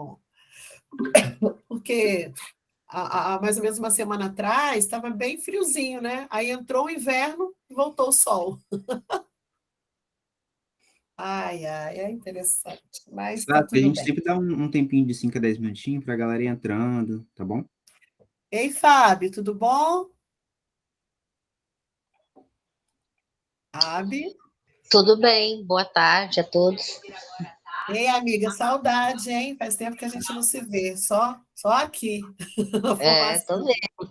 bom. Porque há mais ou menos uma semana atrás estava bem friozinho, né? Aí entrou o inverno e voltou o sol. Ai, ai, é interessante, mas está Exato, a tudo gente bem. sempre dá um tempinho de 5 a 10 minutinhos para a galera ir entrando, tá bom? Ei, Fábio, tudo bom? Abi? Tudo bem, boa tarde a todos. Ei, amiga, saudade, hein? Faz tempo que a gente não se vê, só aqui, na Tô formação. vendo.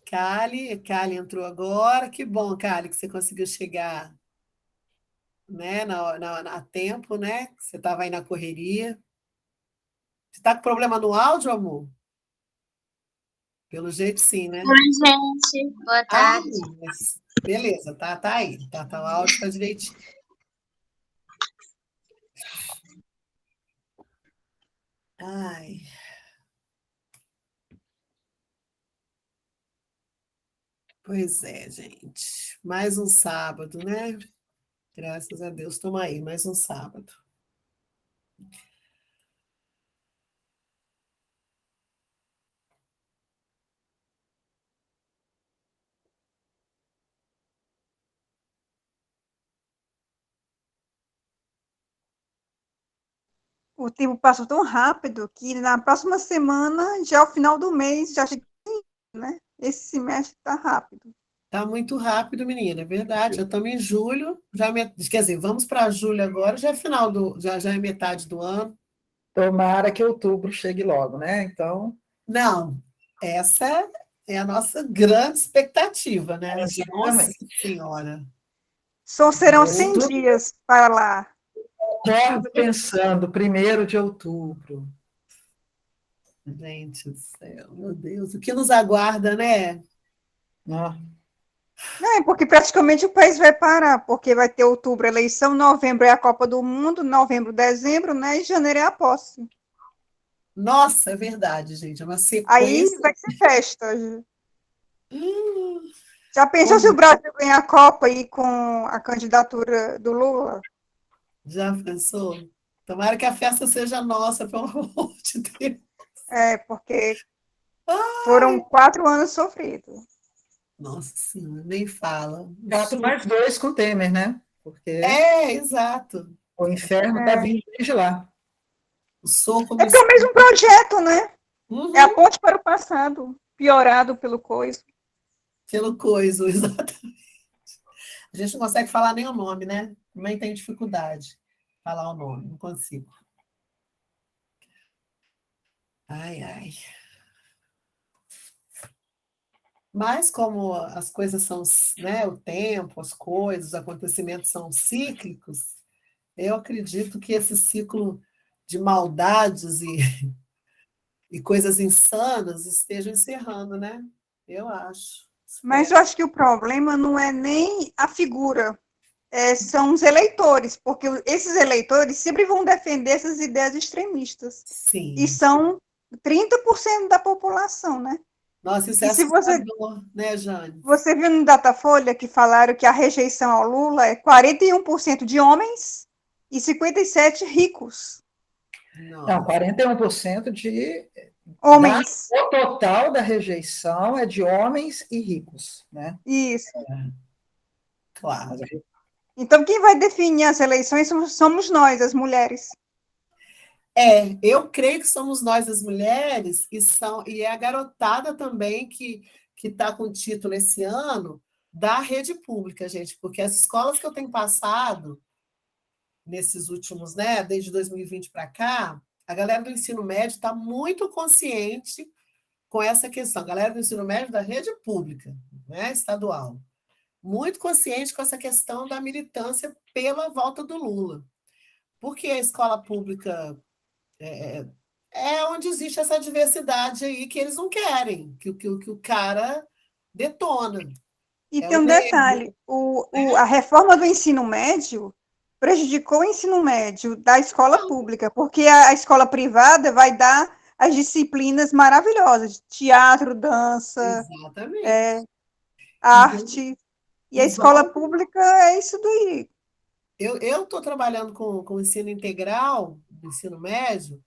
Kali entrou agora. Que bom, Kali, que você conseguiu chegar, né, a tempo, né? Que você estava aí na correria. Você está com problema no áudio, amor? Pelo jeito, sim, né? Oi, gente. Boa Ah, tarde. mas beleza, tá aí. Tá, o áudio está direitinho. Ai. Pois é, gente. Mais um sábado, né? Graças a Deus. Toma aí, mais um sábado. O tempo passou tão rápido que na próxima semana, já é o final do mês, já chega, né? Esse semestre está rápido. Tá muito rápido, menina, é verdade. Já estamos em julho, quer dizer, vamos para julho agora, já é já é metade do ano. Tomara que outubro chegue logo, né? Então, Não, essa é a nossa grande expectativa, né? Nossa exatamente. Senhora. Só serão 100 Outubro, dias para lá. acordo pensando, 1º de outubro. Gente do céu, meu Deus, o que nos aguarda, né? Ó, Não, é porque praticamente o país vai parar, porque vai ter outubro eleição, novembro é a Copa do Mundo, novembro, dezembro, né? E janeiro é a posse. Nossa, é verdade, gente, é uma Aí sequência. vai ser festa. Já pensou se o Como Brasil ganhar a Copa aí com a candidatura do Lula? já pensou? Tomara que a festa seja nossa, pelo amor de Deus. É, porque foram 4 anos sofridos. Nossa Senhora, nem fala. 4+2 com o Temer, né? Porque É, exato. o inferno está É, vindo desde lá. O soco no é porque é o mesmo projeto, né? É a Uhum, ponte para o passado, piorado pelo coisa. pelo coiso, exatamente. A gente não consegue falar nem o nome, né? Também tem dificuldade de falar o nome, não consigo. Ai, ai. Mas como as coisas são, né, o tempo, as coisas, os acontecimentos são cíclicos, eu acredito que esse ciclo de maldades e coisas insanas esteja encerrando, né? Eu acho. Mas Espero. eu acho que o problema não é nem a figura, são os eleitores, porque esses eleitores sempre vão defender essas ideias extremistas. E Sim. são 30% da população, né? Nossa, isso é E se você, assustador, né, Jane? você viu no Datafolha que falaram que a rejeição ao Lula é 41% de homens e 57% ricos. Não, Nossa, 41% Homens, o total da rejeição é de homens e ricos, né? isso. Mas claro. Então, quem vai definir as eleições somos nós, as mulheres. Eu creio que somos nós as mulheres e é a garotada também que está com título esse ano da rede pública, gente, porque as escolas que eu tenho passado nesses últimos, né, desde 2020 para cá, a galera do ensino médio está muito consciente com essa questão. A galera do ensino médio da rede pública, né, estadual, muito consciente com essa questão da militância pela volta do Lula. Porque a escola pública é onde existe essa diversidade aí que eles não querem, que o cara detona. E É tem o um negro, detalhe: né? a reforma do ensino médio prejudicou o ensino médio da escola pública, porque a escola privada vai dar as disciplinas maravilhosas, teatro, dança, Exatamente. Então, arte, e a os escola órgãos pública é isso daí. Eu estou trabalhando com ensino integral, do ensino médio.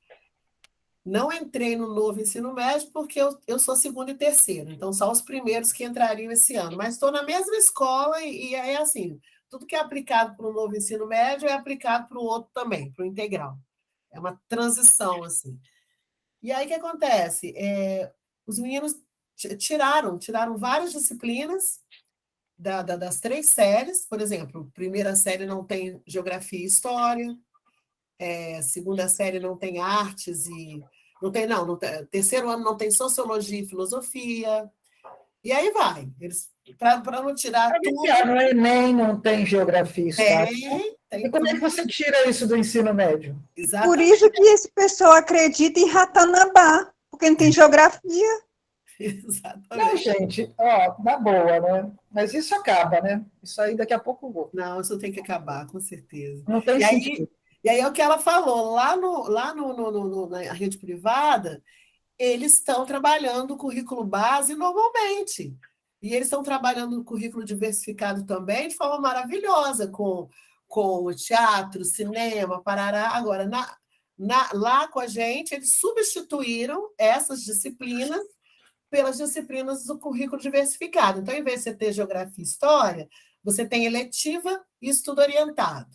Não entrei no novo ensino médio porque eu sou segundo e terceiro, então são os primeiros que entrariam esse ano. Mas estou na mesma escola e é assim, tudo que é aplicado para o novo ensino médio é aplicado para o outro também, para o integral. É uma transição, assim. E aí o que acontece? Os meninos tiraram várias disciplinas das 3 séries, por exemplo, primeira série não tem geografia e história, segunda série não tem artes e não tem, terceiro ano não tem sociologia e filosofia, e aí vai. Eles, para não tirar tudo, No Enem não tem geografia e história. tem E como é que tudo. você tira isso do ensino médio? Por Exatamente. isso que esse pessoal acredita em Ratanabá, porque não tem geografia. Não, Exatamente. gente, ó, na boa, né? Mas isso acaba, né? Isso aí daqui a pouco eu vou. Não, isso tem que acabar, com certeza. Não tem E sentido. aí, e aí é o que ela falou, na rede privada, eles estão trabalhando o currículo base normalmente. E eles estão trabalhando o currículo diversificado também de forma maravilhosa, com o teatro, cinema, parará. Agora, lá com a gente, eles substituíram essas disciplinas pelas disciplinas do currículo diversificado. Então, em vez de você ter geografia e história, você tem eletiva e estudo orientado.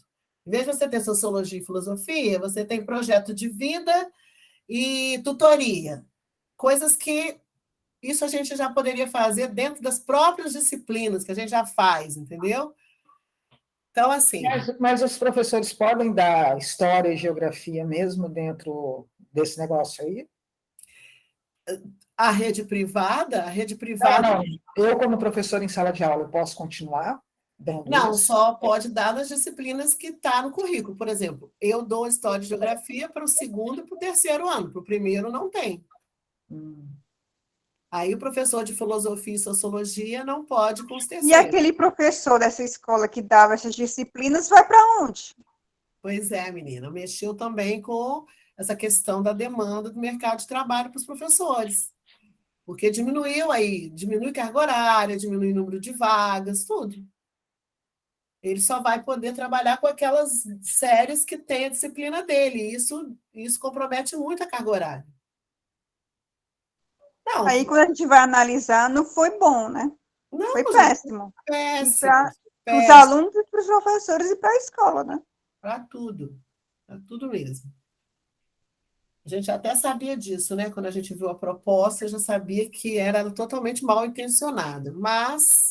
Em vez de você ter sociologia e filosofia, você tem projeto de vida e tutoria. Coisas que isso a gente já poderia fazer dentro das próprias disciplinas que a gente já faz, entendeu? Então, assim, Mas os professores podem dar história e geografia mesmo dentro desse negócio aí? a rede privada, Não. Eu, como professor em sala de aula, eu posso continuar dando não, isso? só pode dar nas disciplinas que está no currículo. Por exemplo, eu dou História e Geografia para o segundo e para o terceiro ano, para o primeiro não tem. Hum. Aí o professor de Filosofia e Sociologia não pode com os E terceiros. aquele professor dessa escola que dava essas disciplinas vai para onde? Pois é, menina, mexeu também com essa questão da demanda do mercado de trabalho para os professores, porque diminui carga horária, diminui o número de vagas, tudo. Ele só vai poder trabalhar com aquelas séries que tem a disciplina dele. E isso compromete muito a carga horária. Não, Aí, quando a gente vai analisar, não foi bom, né? não, Foi gente, péssimo. E péssimo, para os péssimo alunos e para os professores e para a escola, né? para tudo mesmo. A gente até sabia disso, né? Quando a gente viu a proposta, eu já sabia que era totalmente mal intencionada. Mas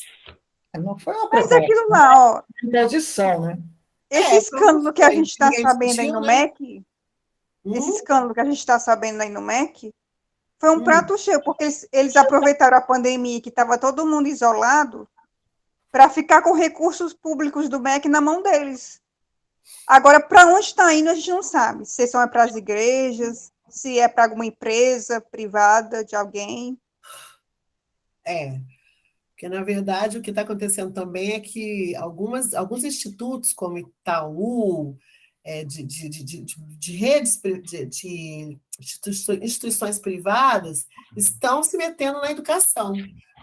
Não foi uma Mas proposta, aquilo lá, ó, uma imposição, né? esse como escândalo que a foi? gente está Ninguém sabendo aí discutiu, no né? MEC, esse escândalo que a gente está sabendo aí no MEC, foi um Hum. prato cheio, porque eles aproveitaram a pandemia, que estava todo mundo isolado, para ficar com recursos públicos do MEC na mão deles. Agora, para onde está indo, a gente não sabe. Se são para as igrejas, se é para alguma empresa privada de alguém. Porque, na verdade, o que está acontecendo também é que alguns institutos, como Itaú, de redes, de instituições privadas, estão se metendo na educação.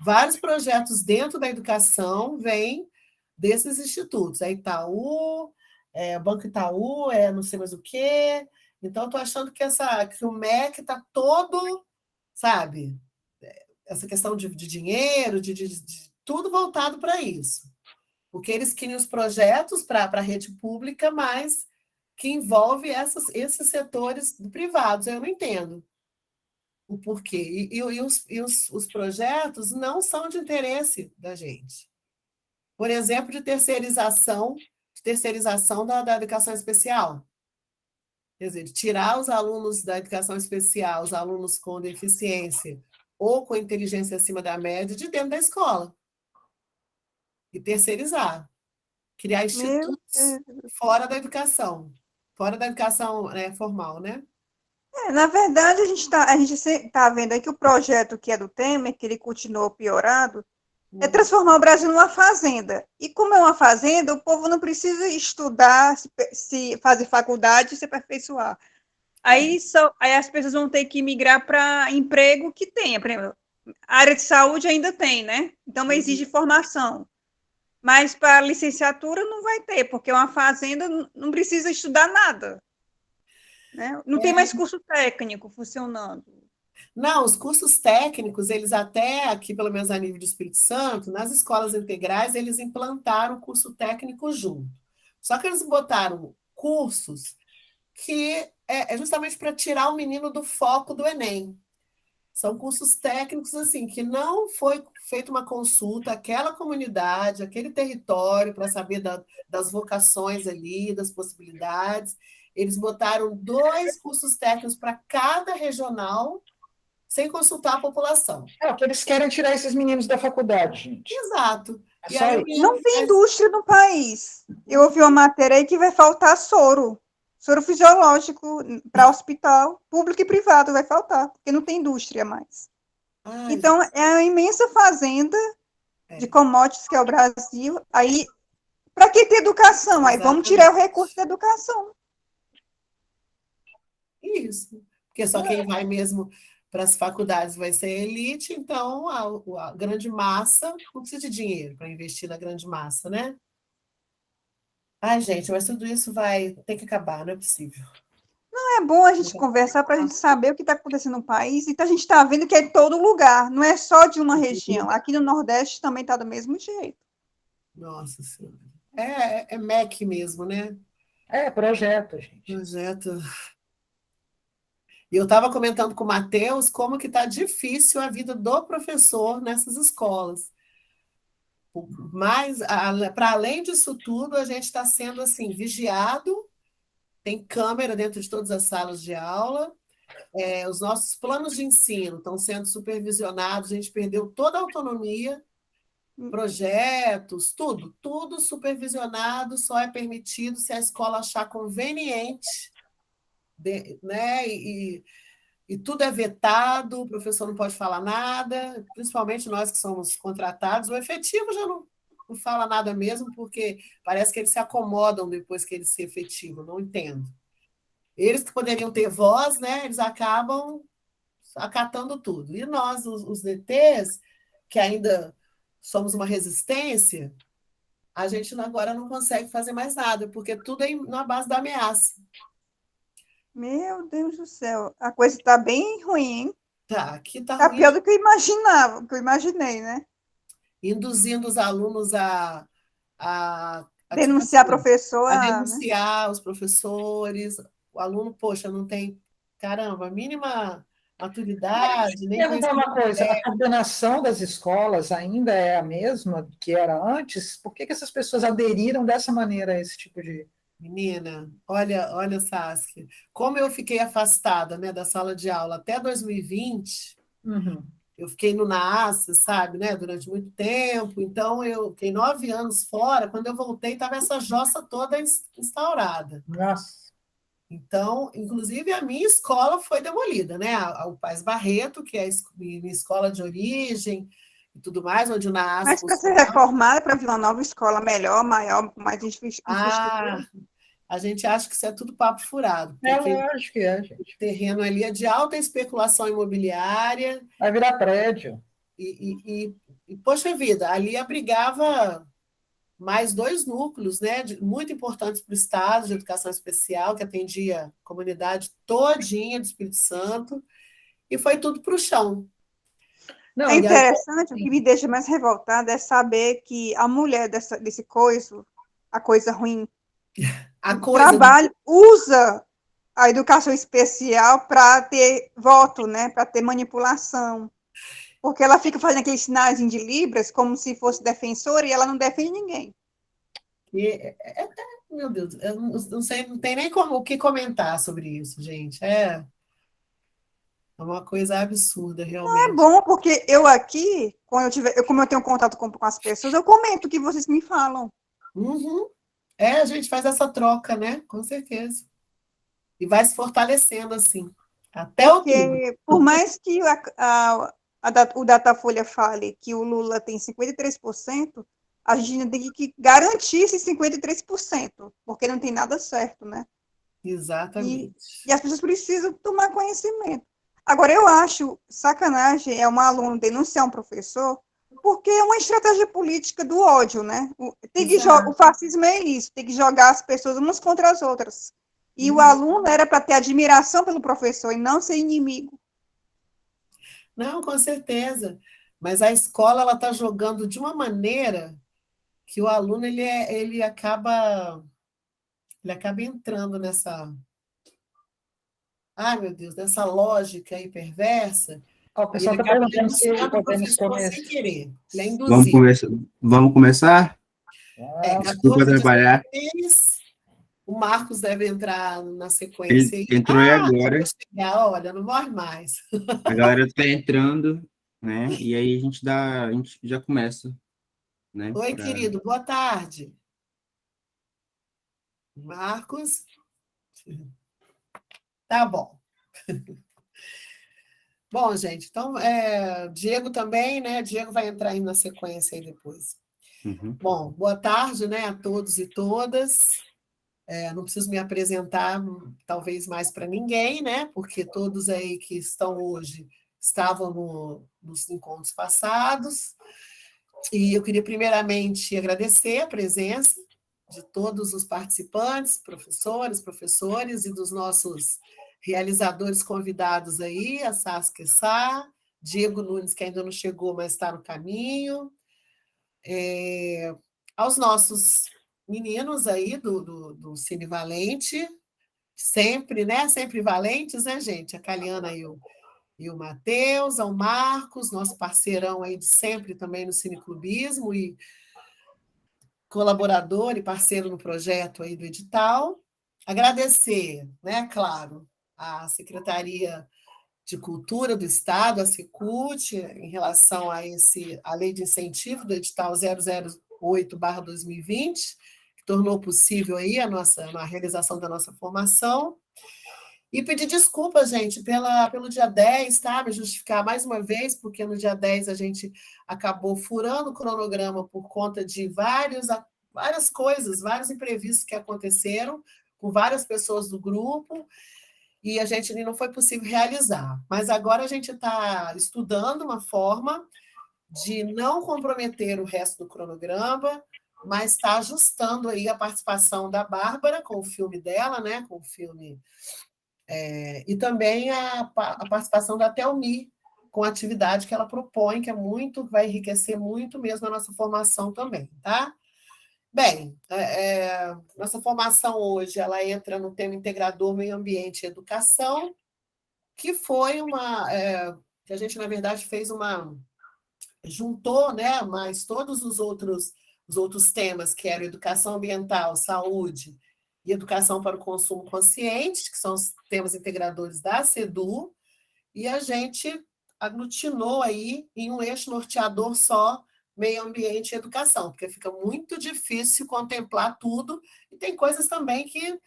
Vários projetos dentro da educação vêm desses institutos. É Itaú, Banco Itaú, não sei mais o quê. Então, estou achando que o MEC está todo, sabe, essa questão de dinheiro, de tudo voltado para isso. Porque eles criam os projetos para a rede pública, mas que envolve esses setores privados. Eu não entendo o porquê. Os projetos não são de interesse da gente. Por exemplo, de terceirização da educação especial. Quer dizer, de tirar os alunos da educação especial, os alunos com deficiência ou com inteligência acima da média, de dentro da escola. E terceirizar. Criar institutos fora da educação formal, né? Na verdade, a gente está vendo aí que o projeto que é do Temer, que ele continuou piorado, é transformar o Brasil numa fazenda. E como é uma fazenda, o povo não precisa estudar, se fazer faculdade e se aperfeiçoar. Aí as pessoas vão ter que migrar para emprego que tenha. Por exemplo, a área de saúde ainda tem, né? Então, exige formação. Mas para licenciatura não vai ter, porque uma fazenda não precisa estudar nada, né? Não tem mais curso técnico funcionando. Não, os cursos técnicos, eles até aqui, pelo menos a nível do Espírito Santo, nas escolas integrais, eles implantaram o curso técnico junto. Só que eles botaram cursos que é justamente para tirar o menino do foco do Enem. São cursos técnicos assim que não foi feita uma consulta àquela comunidade, aquele território, para saber das vocações ali, das possibilidades. Eles botaram 2 cursos técnicos para cada regional, sem consultar a população. É, que eles querem tirar esses meninos da faculdade, gente. Exato. É E só aí o isso. menino Não tem indústria no país. Eu ouvi uma matéria aí que vai faltar soro fisiológico para hospital, público e privado vai faltar, porque não tem indústria mais. Ai, Então, é uma imensa fazenda de commodities que é o Brasil. Aí, para que ter educação? Aí vamos tirar o recurso da educação. isso. Porque só quem vai mesmo para as faculdades vai ser elite, então a grande massa não precisa de dinheiro para investir na grande massa, né? Ai, gente, mas tudo isso vai ter que acabar, não é possível. É bom a gente conversar para a gente saber o que está acontecendo no país. Então, a gente está vendo que é em todo lugar, não é só de uma região. Aqui no Nordeste também está do mesmo jeito. Nossa Senhora. É MEC mesmo, né? É, projeto, gente. Projeto. E eu estava comentando com o Matheus como que está difícil a vida do professor nessas escolas. Mas, para além disso tudo, a gente está sendo assim, vigiado, tem câmera dentro de todas as salas de aula, os nossos planos de ensino estão sendo supervisionados, a gente perdeu toda a autonomia, projetos, tudo supervisionado, só é permitido se a escola achar conveniente, né? E tudo é vetado, o professor não pode falar nada, principalmente nós que somos contratados, o efetivo já não fala nada mesmo, porque parece que eles se acomodam depois que eles se efetivam, não entendo. Eles que poderiam ter voz, né, eles acabam acatando tudo. E nós, os DTs, que ainda somos uma resistência, a gente agora não consegue fazer mais nada, porque tudo é na base da ameaça. Meu Deus do céu, a coisa está bem ruim, hein? Tá, aqui tá Está ruim. pior do que eu imaginava, que eu imaginei, né? Induzindo os alunos a Denunciar professor, né? denunciar os professores. O aluno, poxa, não tem, caramba, a mínima maturidade, nem Perguntar uma coisa, conhecimento. a coordenação das escolas ainda é a mesma que era antes? Por que essas pessoas aderiram dessa maneira a esse tipo de... Menina, olha, Saskia, como eu fiquei afastada, né, da sala de aula até 2020, eu fiquei no NAAS, sabe, né, durante muito tempo, então eu fiquei 9 anos fora, quando eu voltei estava essa jossa toda instaurada. Nossa. Então, inclusive, a minha escola foi demolida, né, o Paz Barreto, que é a minha escola de origem e tudo mais, onde o NAAS... Mas para ser reformada, para vir uma nova escola melhor, maior, com mais infraestrutura... A gente acha que isso é tudo papo furado. Lógico que é, gente. O terreno ali é de alta especulação imobiliária. Vai virar prédio. E poxa vida, ali abrigava mais 2 núcleos, né, muito importantes para o Estado, de educação especial, que atendia a comunidade todinha do Espírito Santo, e foi tudo para o chão. Não, é interessante, o que me deixa mais revoltada é saber que a mulher desse coisa, a coisa ruim, trabalho, usa a educação especial para ter voto, né, para ter manipulação. Porque ela fica fazendo aqueles sinais de libras como se fosse defensora e ela não defende ninguém. Meu Deus, eu não sei, não tem nem o que comentar sobre isso, gente. É uma coisa absurda, realmente. Não é bom, porque eu aqui, como eu tenho contato com as pessoas, eu comento o que vocês me falam. A gente faz essa troca, né? Com certeza. E vai se fortalecendo assim, até outubro. Por mais que o Datafolha fale que o Lula tem 53%, a gente tem que garantir esses 53%, porque não tem nada certo, né? Exatamente. E as pessoas precisam tomar conhecimento. Agora, eu acho sacanagem um aluno denunciar um professor Porque é uma estratégia política do ódio, né? Exato. O fascismo é isso, tem que jogar as pessoas umas contra as outras. E o Uhum. aluno era para ter admiração pelo professor e não ser inimigo. Não, com certeza. Mas a escola ela está jogando de uma maneira que o aluno ele acaba entrando nessa, ai meu Deus, nessa lógica aí perversa, Ó, o e ele pessoal está acaba perguntando se denunciando o podemos professor sem começar. querer. Ele é Vamos induzido. começar? Vamos começar? Desculpa 14 atrapalhar. 16. O Marcos deve entrar na Ele sequência aí. entrou aí Ah, acabou agora. de chegar, olha, não morre mais. A galera está entrando, né? E aí a gente já começa, né? Oi, querido, boa tarde. Marcos? Tá bom. Bom, gente, então, Diego também, né? Diego vai entrar aí na sequência aí depois. Uhum. Bom, boa tarde, né, a todos e todas. Não preciso me apresentar, talvez mais para ninguém, né? Porque todos aí que estão hoje estavam nos encontros passados. E eu queria primeiramente agradecer a presença de todos os participantes, professores e dos nossos realizadores convidados aí, a Saskia Sá, Diego Nunes, que ainda não chegou, mas está no caminho, aos nossos meninos aí do Cine Valente, sempre, né? Sempre valentes, né, gente? A Caliana e o Matheus, ao Marcos, nosso parceirão aí de sempre também no cineclubismo e colaborador e parceiro no projeto aí do edital. Agradecer, né, claro, à Secretaria de Cultura do Estado, a Secult, em relação a lei de incentivo do edital 008/2020, que tornou possível aí a realização da nossa formação. E pedir desculpa, gente, pelo dia 10, tá? Me justificar mais uma vez, porque no dia 10 a gente acabou furando o cronograma por conta de várias coisas, vários imprevistos que aconteceram com várias pessoas do grupo, e a gente não foi possível realizar. Mas agora a gente está estudando uma forma de não comprometer o resto do cronograma, mas está ajustando aí a participação da Bárbara com o filme dela, né? Com o filme e também a participação da Telmi, com a atividade que ela propõe, que vai enriquecer muito mesmo a nossa formação também, tá? Bem, nossa formação hoje ela entra no tema integrador meio ambiente e educação, que foi que a gente, na verdade, juntou, né, mais todos os outros temas, que eram educação ambiental, saúde e educação para o consumo consciente, que são os temas integradores da SEDU, e a gente aglutinou aí em um eixo norteador só, meio ambiente e educação, porque fica muito difícil contemplar tudo, e tem coisas também que,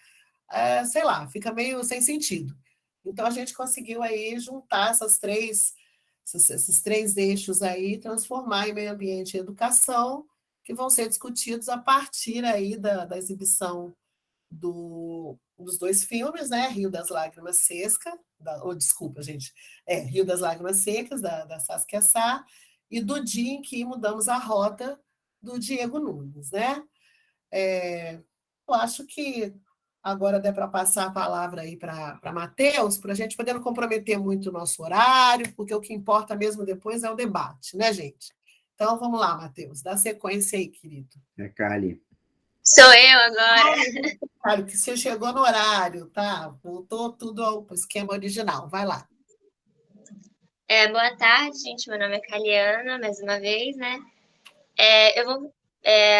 sei lá, fica meio sem sentido. Então, a gente conseguiu aí juntar esses três eixos aí, transformar em meio ambiente e educação, que vão ser discutidos a partir aí da exibição dos dois filmes, né? Rio das Lágrimas Secas, desculpa, gente, Rio das Lágrimas Secas, da Saskia Sá, e do dia em que mudamos a rota do Diego Nunes, né? Eu acho que agora dá para passar a palavra aí para Matheus, para a gente poder não comprometer muito o nosso horário, porque o que importa mesmo depois é o debate, né, gente? Então, vamos lá, Matheus, dá sequência aí, querido. Kali. Sou eu agora. Claro que você chegou no horário, tá? Voltou tudo ao esquema original. Vai lá. Boa tarde, gente. Meu nome é Caliana, mais uma vez, né? Eu vou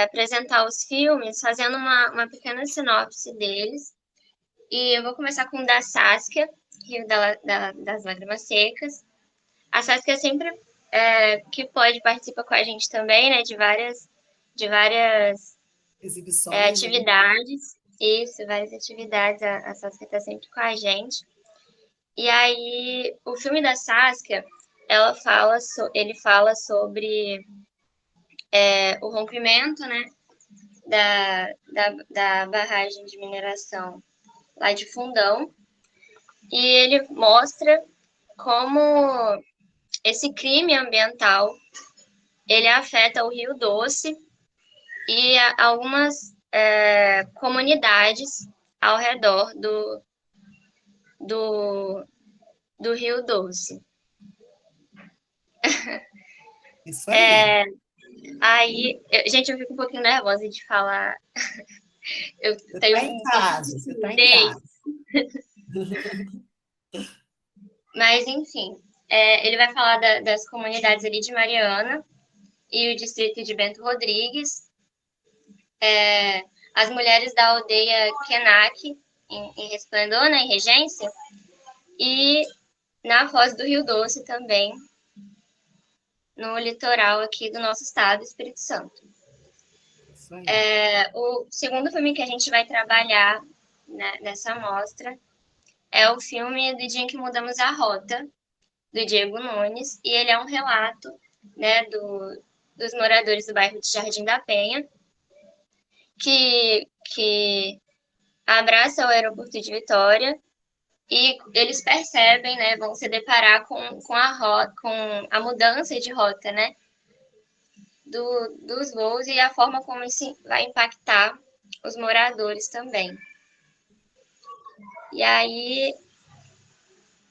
apresentar os filmes fazendo uma pequena sinopse deles. E eu vou começar com o da Saskia, Rio das Lágrimas Secas. A Saskia sempre que pode participa com a gente também, né? De várias Exibições. Né? Atividades. Isso, várias atividades. A Saskia está sempre com a gente. E aí, o filme da Saskia, ele fala sobre o rompimento, né, da barragem de mineração lá de Fundão. E ele mostra como esse crime ambiental ele afeta o Rio Doce e algumas comunidades ao redor do, do Rio Doce. Isso aí. Aí, gente, eu fico um pouquinho nervosa de falar. Eu Você tenho está em um pouco casa, de você está em timidez, casa. mas enfim, ele vai falar das comunidades ali de Mariana e o distrito de Bento Rodrigues, as mulheres da aldeia Kenak, em Resplendor, né, em Regência, e na Foz do Rio Doce também, no litoral aqui do nosso estado, Espírito Santo. Isso aí. O segundo filme que a gente vai trabalhar, né, nessa mostra é o filme Do Dia em que Mudamos a Rota, do Diego Nunes, e ele é um relato, né, dos moradores do bairro de Jardim da Penha, que abraça o aeroporto de Vitória e eles percebem, né, vão se deparar com a mudança de rota, né, dos voos e a forma como isso vai impactar os moradores também. E aí,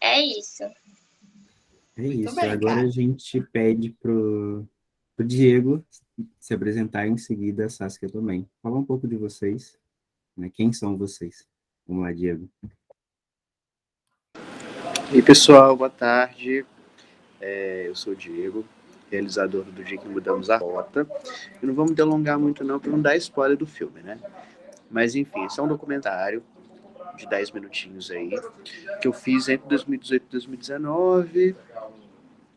é isso. É Muito isso. bem, Agora a cara. gente pede pro Diego se apresentar, em seguida a Saskia também. Fala um pouco de vocês, né? Quem são vocês? Vamos lá, Diego. E aí, pessoal, boa tarde. Eu sou o Diego, realizador do Dia que Mudamos a Rota. Eu não vou me delongar muito não, para não dar spoiler do filme, né? Mas enfim, esse é um documentário de 10 minutinhos aí, que eu fiz entre 2018 e 2019,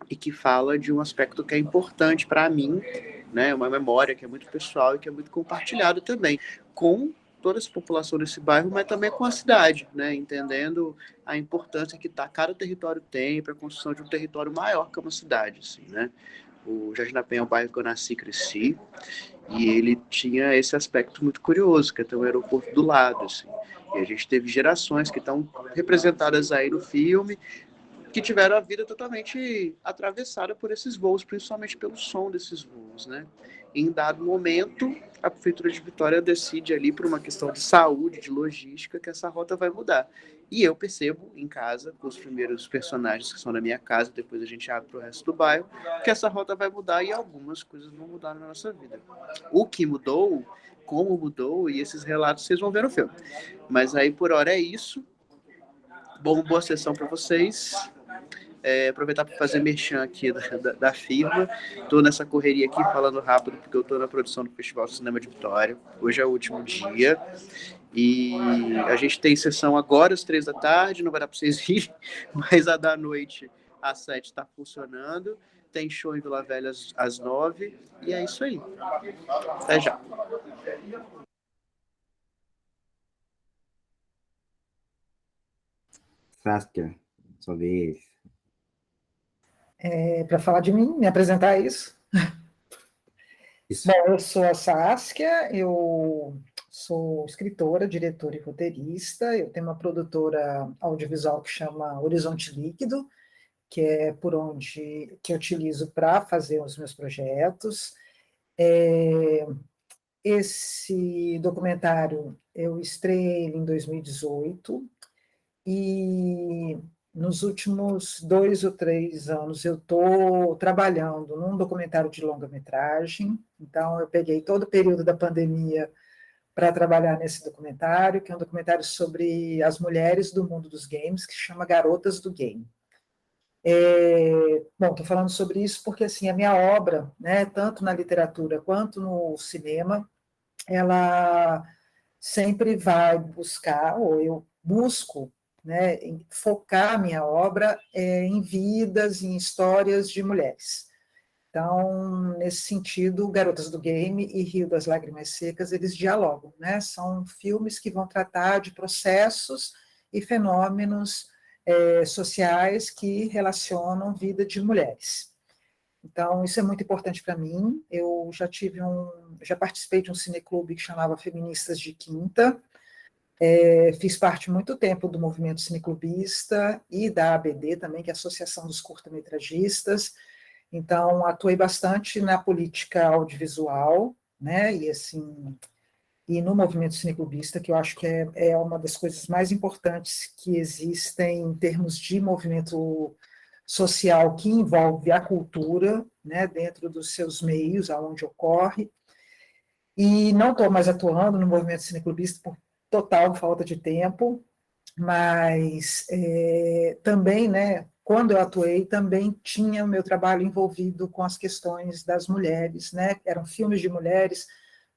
e que fala de um aspecto que é importante para mim, né? Uma memória que é muito pessoal e que é muito compartilhado também com toda essa população desse bairro, mas também com a cidade, né? Entendendo a importância que cada território tem para a construção de um território maior que uma cidade, assim, né? O Jardim da Penha é o bairro que eu nasci e cresci, e ele tinha esse aspecto muito curioso, que é ter um aeroporto do lado, assim. E a gente teve gerações que estão representadas aí no filme, que tiveram a vida totalmente atravessada por esses voos, principalmente pelo som desses voos, né? Em dado momento, a Prefeitura de Vitória decide ali, por uma questão de saúde, de logística, que essa rota vai mudar. E eu percebo em casa, com os primeiros personagens que são da minha casa, depois a gente abre para o resto do bairro, que essa rota vai mudar e algumas coisas vão mudar na nossa vida. O que mudou, como mudou, e esses relatos vocês vão ver no filme. Mas aí, por hora, é isso. Boa sessão para vocês. Aproveitar para fazer merchan aqui da firma. Estou nessa correria aqui, falando rápido, porque eu estou na produção do Festival de Cinema de Vitória. Hoje é o último dia. E a gente tem sessão agora às 3 da tarde, não vai dar para vocês irem, mas a da noite às 7 está funcionando. Tem show em Vila Velha às 9. E é isso aí. Até já. Saskia, sua vez. Para falar de mim, me apresentar isso. Isso. Bom, eu sou a Saskia, eu sou escritora, diretora e roteirista. Eu tenho uma produtora audiovisual que chama Horizonte Líquido, que é por onde que eu utilizo para fazer os meus projetos. Esse documentário eu estreiei ele em 2018 e nos últimos 2 ou 3 anos eu estou trabalhando num documentário de longa-metragem. Então eu peguei todo o período da pandemia para trabalhar nesse documentário, que é um documentário sobre as mulheres do mundo dos games, que chama Garotas do Game. Bom, estou falando sobre isso porque assim, a minha obra, né, tanto na literatura quanto no cinema, ela sempre vai buscar, ou eu busco, né, focar a minha obra em vidas, em histórias de mulheres. Então, nesse sentido, Garotas do Game e Rio das Lágrimas Secas, eles dialogam, né? São filmes que vão tratar de processos e fenômenos sociais que relacionam vida de mulheres. Então, isso é muito importante para mim. Eu já participei de um cineclube que chamava Feministas de Quinta. Fiz parte muito tempo do movimento cineclubista e da ABD também, que é a Associação dos Curta-Metragistas. Então, atuei bastante na política audiovisual, né, e assim, e no movimento cineclubista, que eu acho que é uma das coisas mais importantes que existem em termos de movimento social que envolve a cultura, né, dentro dos seus meios, aonde ocorre. E não estou mais atuando no movimento cineclubista por total falta de tempo, mas também, né, quando eu atuei, também tinha o meu trabalho envolvido com as questões das mulheres, né, eram filmes de mulheres,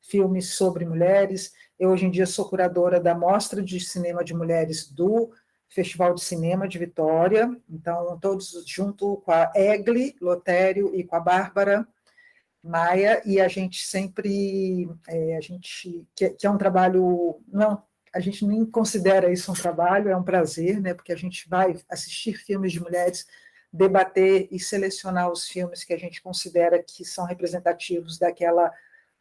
filmes sobre mulheres. Eu, hoje em dia, sou curadora da Mostra de Cinema de Mulheres do Festival de Cinema de Vitória, então, todos junto com a Egli Lotério e com a Bárbara Maia, e a gente sempre, que é um trabalho, não, a gente nem considera isso um trabalho, é um prazer, né, porque a gente vai assistir filmes de mulheres, debater e selecionar os filmes que a gente considera que são representativos daquela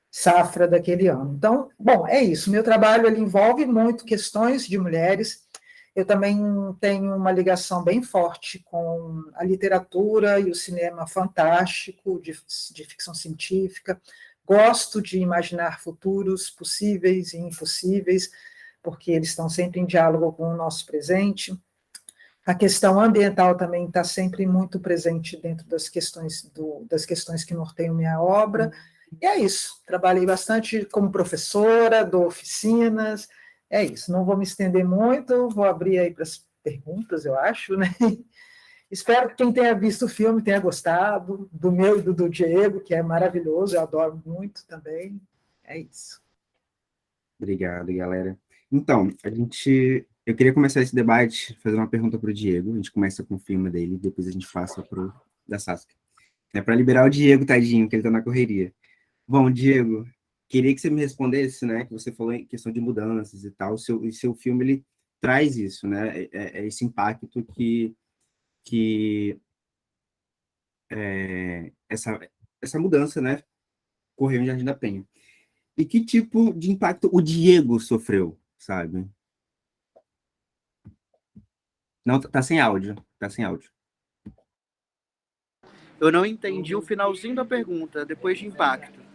safra daquele ano. Então, bom, é isso, meu trabalho ele envolve muito questões de mulheres. Eu também tenho uma ligação bem forte com a literatura e o cinema fantástico, de ficção científica. Gosto de imaginar futuros possíveis e impossíveis, porque eles estão sempre em diálogo com o nosso presente. A questão ambiental também está sempre muito presente dentro das questões que norteiam minha obra. E é isso. Trabalhei bastante como professora, dou oficinas. É isso, não vou me estender muito, vou abrir aí para as perguntas, eu acho, né? Espero que quem tenha visto o filme tenha gostado, do meu e do Diego, que é maravilhoso, eu adoro muito também. É isso. Obrigado, galera. Então, eu queria começar esse debate fazendo uma pergunta para o Diego. A gente começa com o filme dele, depois a gente passa para o da Saskia. É para liberar o Diego, tadinho, que ele está na correria. Bom, Diego, queria que você me respondesse, né, que você falou em questão de mudanças e tal, o seu filme, ele traz isso, né, esse impacto que essa mudança, né, ocorreu em Jardim da Penha. E que tipo de impacto o Diego sofreu, sabe? Não, tá sem áudio, tá sem áudio. Eu não entendi o finalzinho da pergunta, depois de impacto.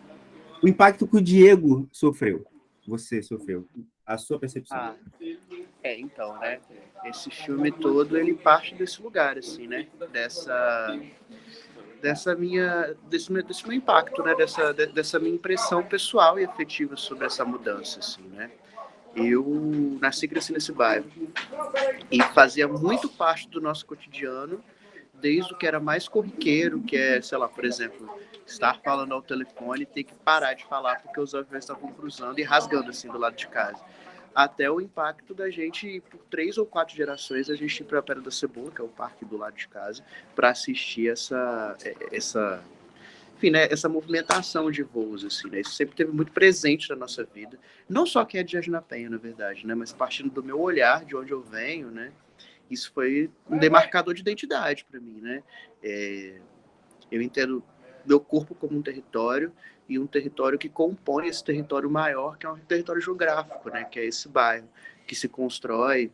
O impacto que o Diego sofreu, você sofreu, a sua percepção. Então, né? Esse filme todo, ele parte desse lugar, assim, né? Desse meu impacto, né? Dessa minha impressão pessoal e afetiva sobre essa mudança, assim, né? Eu nasci e cresci nesse bairro e fazia muito parte do nosso cotidiano, desde o que era mais corriqueiro, que é, sei lá, por exemplo, estar falando ao telefone e ter que parar de falar porque os aviões estavam cruzando e rasgando assim do lado de casa. Até o impacto da gente, por 3 ou 4 gerações, a gente ir para a Pedra da Cebola, que é o parque do lado de casa, para assistir enfim, né, essa movimentação de voos, assim, né? Isso sempre teve muito presente na nossa vida. Não só quem é de Jardim da Penha, na verdade, né? Mas partindo do meu olhar, de onde eu venho, né? Isso foi um demarcador de identidade para mim, né? Eu entendo meu corpo como um território e um território que compõe esse território maior, que é um território geográfico, né? Que é esse bairro que se constrói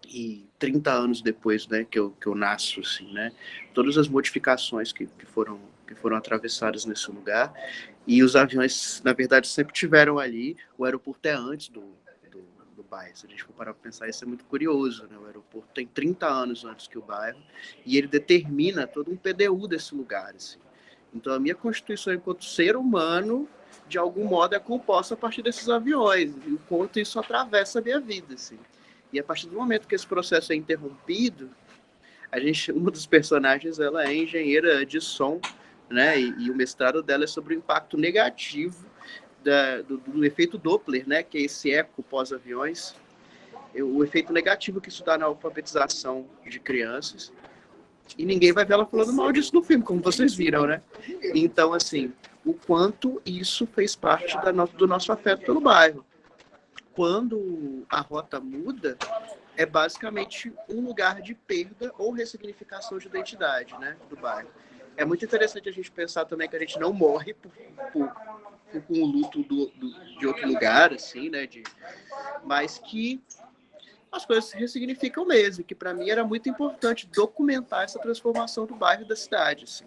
e 30 anos depois, né, que eu nasço, assim, né? Todas as modificações que foram atravessadas nesse lugar, e os aviões, na verdade, sempre tiveram ali. O aeroporto é antes do bairro. Se a gente for parar para pensar, isso é muito curioso, né? O aeroporto tem 30 anos antes que o bairro, e ele determina todo um PDU desse lugar, assim. Então, a minha constituição enquanto ser humano, de algum modo, é composta a partir desses aviões, e o quanto isso atravessa a minha vida, assim. E a partir do momento que esse processo é interrompido, uma dos personagens, ela é engenheira de som, né? E o mestrado dela é sobre o impacto negativo do efeito Doppler, né? Que é esse eco pós-aviões, o efeito negativo que isso dá na alfabetização de crianças. E ninguém vai ver ela falando mal disso no filme, como vocês viram, né? Então, assim, o quanto isso fez parte do nosso afeto pelo bairro. Quando a rota muda, é basicamente um lugar de perda ou ressignificação de identidade, né, do bairro. É muito interessante a gente pensar também que a gente não morre com o luto de outro lugar, assim, né, mas que as coisas se ressignificam mesmo, que para mim era muito importante documentar essa transformação do bairro e da cidade, assim.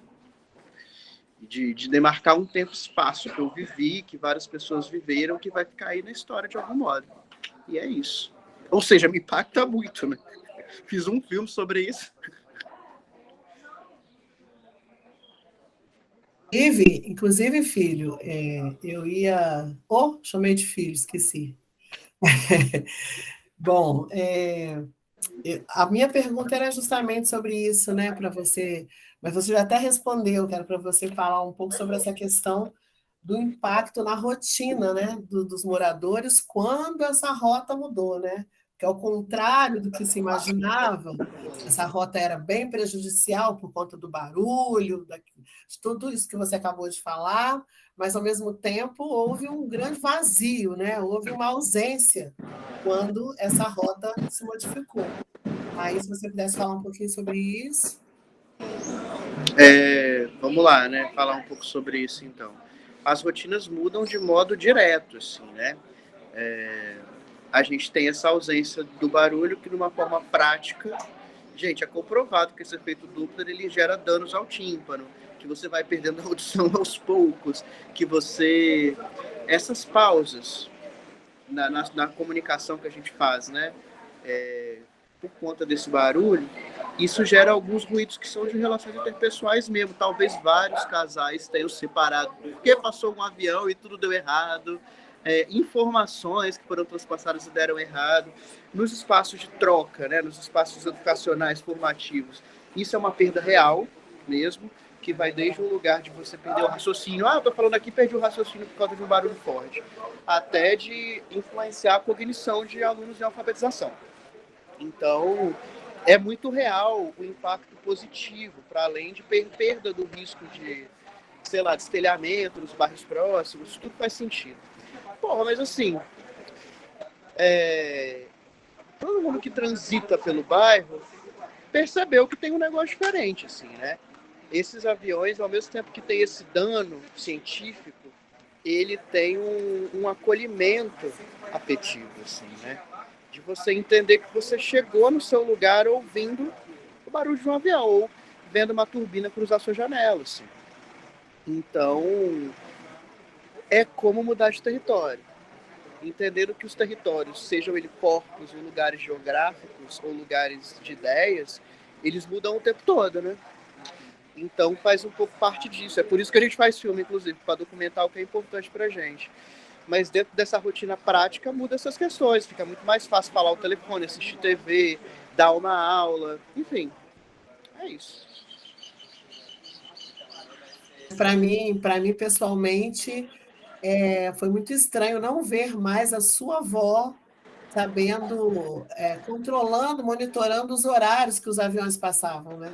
de demarcar um tempo-espaço que eu vivi, que várias pessoas viveram, que vai ficar aí na história de algum modo. E é isso. Ou seja, me impacta muito, né? Fiz um filme sobre isso. Inclusive, filho, eu ia... chamei de filho, esqueci. Bom, a minha pergunta era justamente sobre isso, né, para você, mas você já até respondeu, quero para você falar um pouco sobre essa questão do impacto na rotina, né, dos moradores quando essa rota mudou, né? Que ao contrário do que se imaginava, essa rota era bem prejudicial por conta do barulho, de tudo isso que você acabou de falar, mas ao mesmo tempo houve um grande vazio, né? Houve uma ausência quando essa rota se modificou. Aí, se você pudesse falar um pouquinho sobre isso. Vamos lá, né? Falar um pouco sobre isso, então. As rotinas mudam de modo direto, assim, né? A gente tem essa ausência do barulho que, de uma forma prática, gente, é comprovado que esse efeito Doppler ele gera danos ao tímpano, que você vai perdendo a audição aos poucos, que você... Essas pausas na comunicação que a gente faz, né? Por conta desse barulho, isso gera alguns ruídos que são de relações interpessoais mesmo. Talvez vários casais tenham separado porque passou um avião e tudo deu errado. Informações que foram transpassadas e deram errado. Nos espaços de troca, né, nos espaços educacionais formativos. Isso é uma perda real mesmo, que vai desde um lugar de você perder o raciocínio. Eu tô falando aqui, perdi o raciocínio por causa de um barulho forte. Até de influenciar a cognição de alunos em alfabetização. Então, é muito real o impacto positivo, para além de perda do risco de, sei lá, destelhamento nos bairros próximos, tudo faz sentido. Porra, mas assim, todo mundo que transita pelo bairro percebeu que tem um negócio diferente, assim, né? Esses aviões, ao mesmo tempo que tem esse dano científico, ele tem um acolhimento afetivo, assim, né? De você entender que você chegou no seu lugar ouvindo o barulho de um avião ou vendo uma turbina cruzar sua janela, assim. Então, é como mudar de território. Entendendo que os territórios, sejam eles corpos ou lugares geográficos ou lugares de ideias, eles mudam o tempo todo, né? Então faz um pouco parte disso. É por isso que a gente faz filme, inclusive, para documentar o que é importante pra gente. Mas dentro dessa rotina prática muda essas questões. Fica muito mais fácil falar ao telefone, assistir TV, dar uma aula, enfim. É isso. Para mim pessoalmente, foi muito estranho não ver mais a sua avó sabendo, controlando, monitorando os horários que os aviões passavam, né?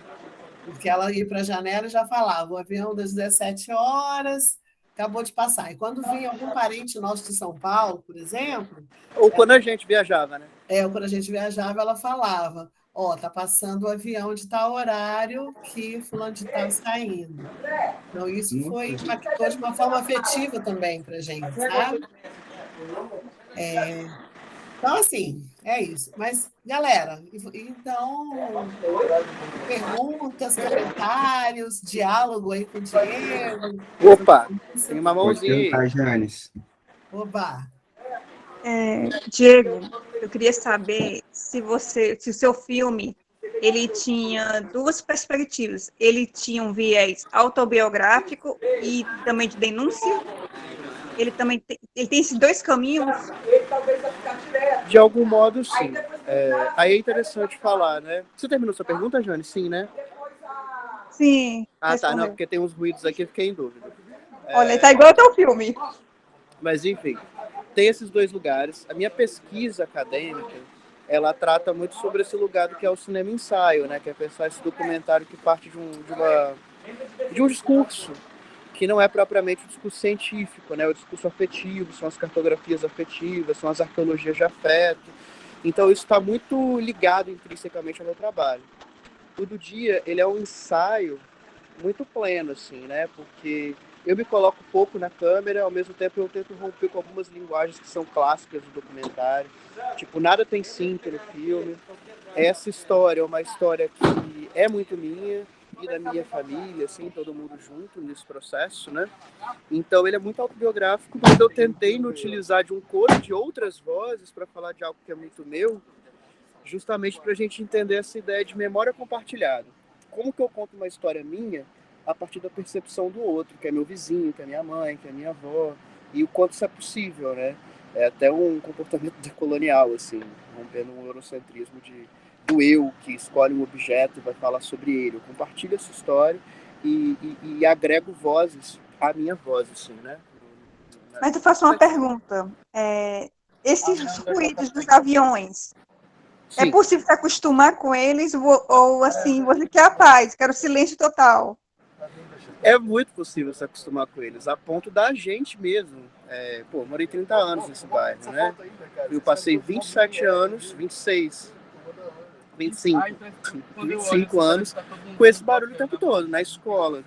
Porque ela ia para a janela e já falava, o avião das 17 horas acabou de passar. E quando vinha algum parente nosso de São Paulo, por exemplo... Ou quando a gente viajava, né? Quando a gente viajava, ela falava, tá passando o avião de tal horário que fulano de tal está indo. Então, isso impactou de uma forma afetiva também para a gente, sabe? Então, assim, é isso. Mas, galera, então, perguntas, comentários, diálogo aí com o Diego. Opa, tem uma mãozinha aí. Janes. Oba! Diego, eu queria saber se o seu filme ele tinha duas perspectivas. Ele tinha um viés autobiográfico e também de denúncia. Ele tem esses dois caminhos. De algum modo, sim. Aí é interessante falar, né? Você terminou sua pergunta, Jane? Sim, né? Sim. Tá, não, porque tem uns ruídos aqui, eu fiquei em dúvida. Olha, tá igual ao teu filme. Mas, enfim, tem esses dois lugares. A minha pesquisa acadêmica, ela trata muito sobre esse lugar do que é o cinema ensaio, né? Que é pensar esse documentário que parte de um discurso que não é propriamente o discurso científico, né? O discurso afetivo, são as cartografias afetivas, são as arqueologias de afeto. Então, isso está muito ligado intrinsecamente ao meu trabalho. O do dia, ele é um ensaio muito pleno, assim, né? Porque eu me coloco pouco na câmera, ao mesmo tempo eu tento romper com algumas linguagens que são clássicas do documentário. Tipo, nada tem sync no filme. Essa história é uma história que é muito minha, e da minha família, assim, todo mundo junto nesse processo, né? Então ele é muito autobiográfico, mas eu tentei me utilizar de um coro de outras vozes para falar de algo que é muito meu, justamente para a gente entender essa ideia de memória compartilhada. Como que eu conto uma história minha a partir da percepção do outro, que é meu vizinho, que é minha mãe, que é minha avó, e o quanto isso é possível, né? É até um comportamento decolonial, assim, rompendo um eurocentrismo do eu, que escolhe um objeto e vai falar sobre ele. Eu compartilho essa história e agrego vozes à minha voz, assim, né? Mas eu faço uma pergunta. Esses ruídos dos aviões, é Sim, possível se acostumar com eles ou assim, você quer a paz, quer o silêncio total? é muito possível se acostumar com eles, a ponto da gente mesmo. Eu morei 30 anos nesse bairro, né? Eu passei 27 anos, 26, 25 anos com esse barulho o tempo todo, na escola,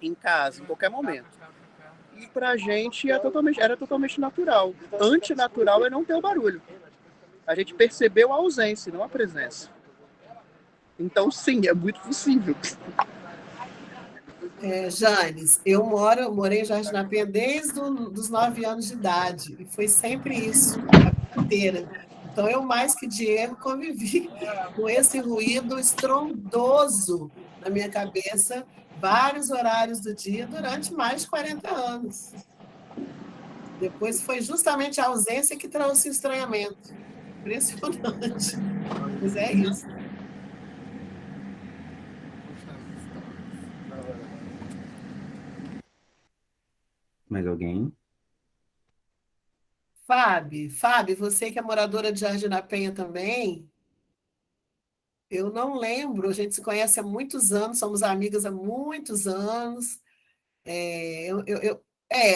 em casa, em qualquer momento. E pra gente era totalmente natural. Antinatural é não ter o barulho. A gente percebeu a ausência, não a presença. Então, sim, é muito possível. Janes, morei em Jardim da Penha desde os 9 anos de idade, e foi sempre isso, a vida inteira. Então, eu, mais que Diego, convivi com esse ruído estrondoso na minha cabeça, vários horários do dia, durante mais de 40 anos. Depois foi justamente a ausência que trouxe o estranhamento. Impressionante. Mas é isso. Mais alguém? Fábio, você que é moradora de Jardim da Penha também, eu não lembro, a gente se conhece há muitos anos, somos amigas há muitos anos.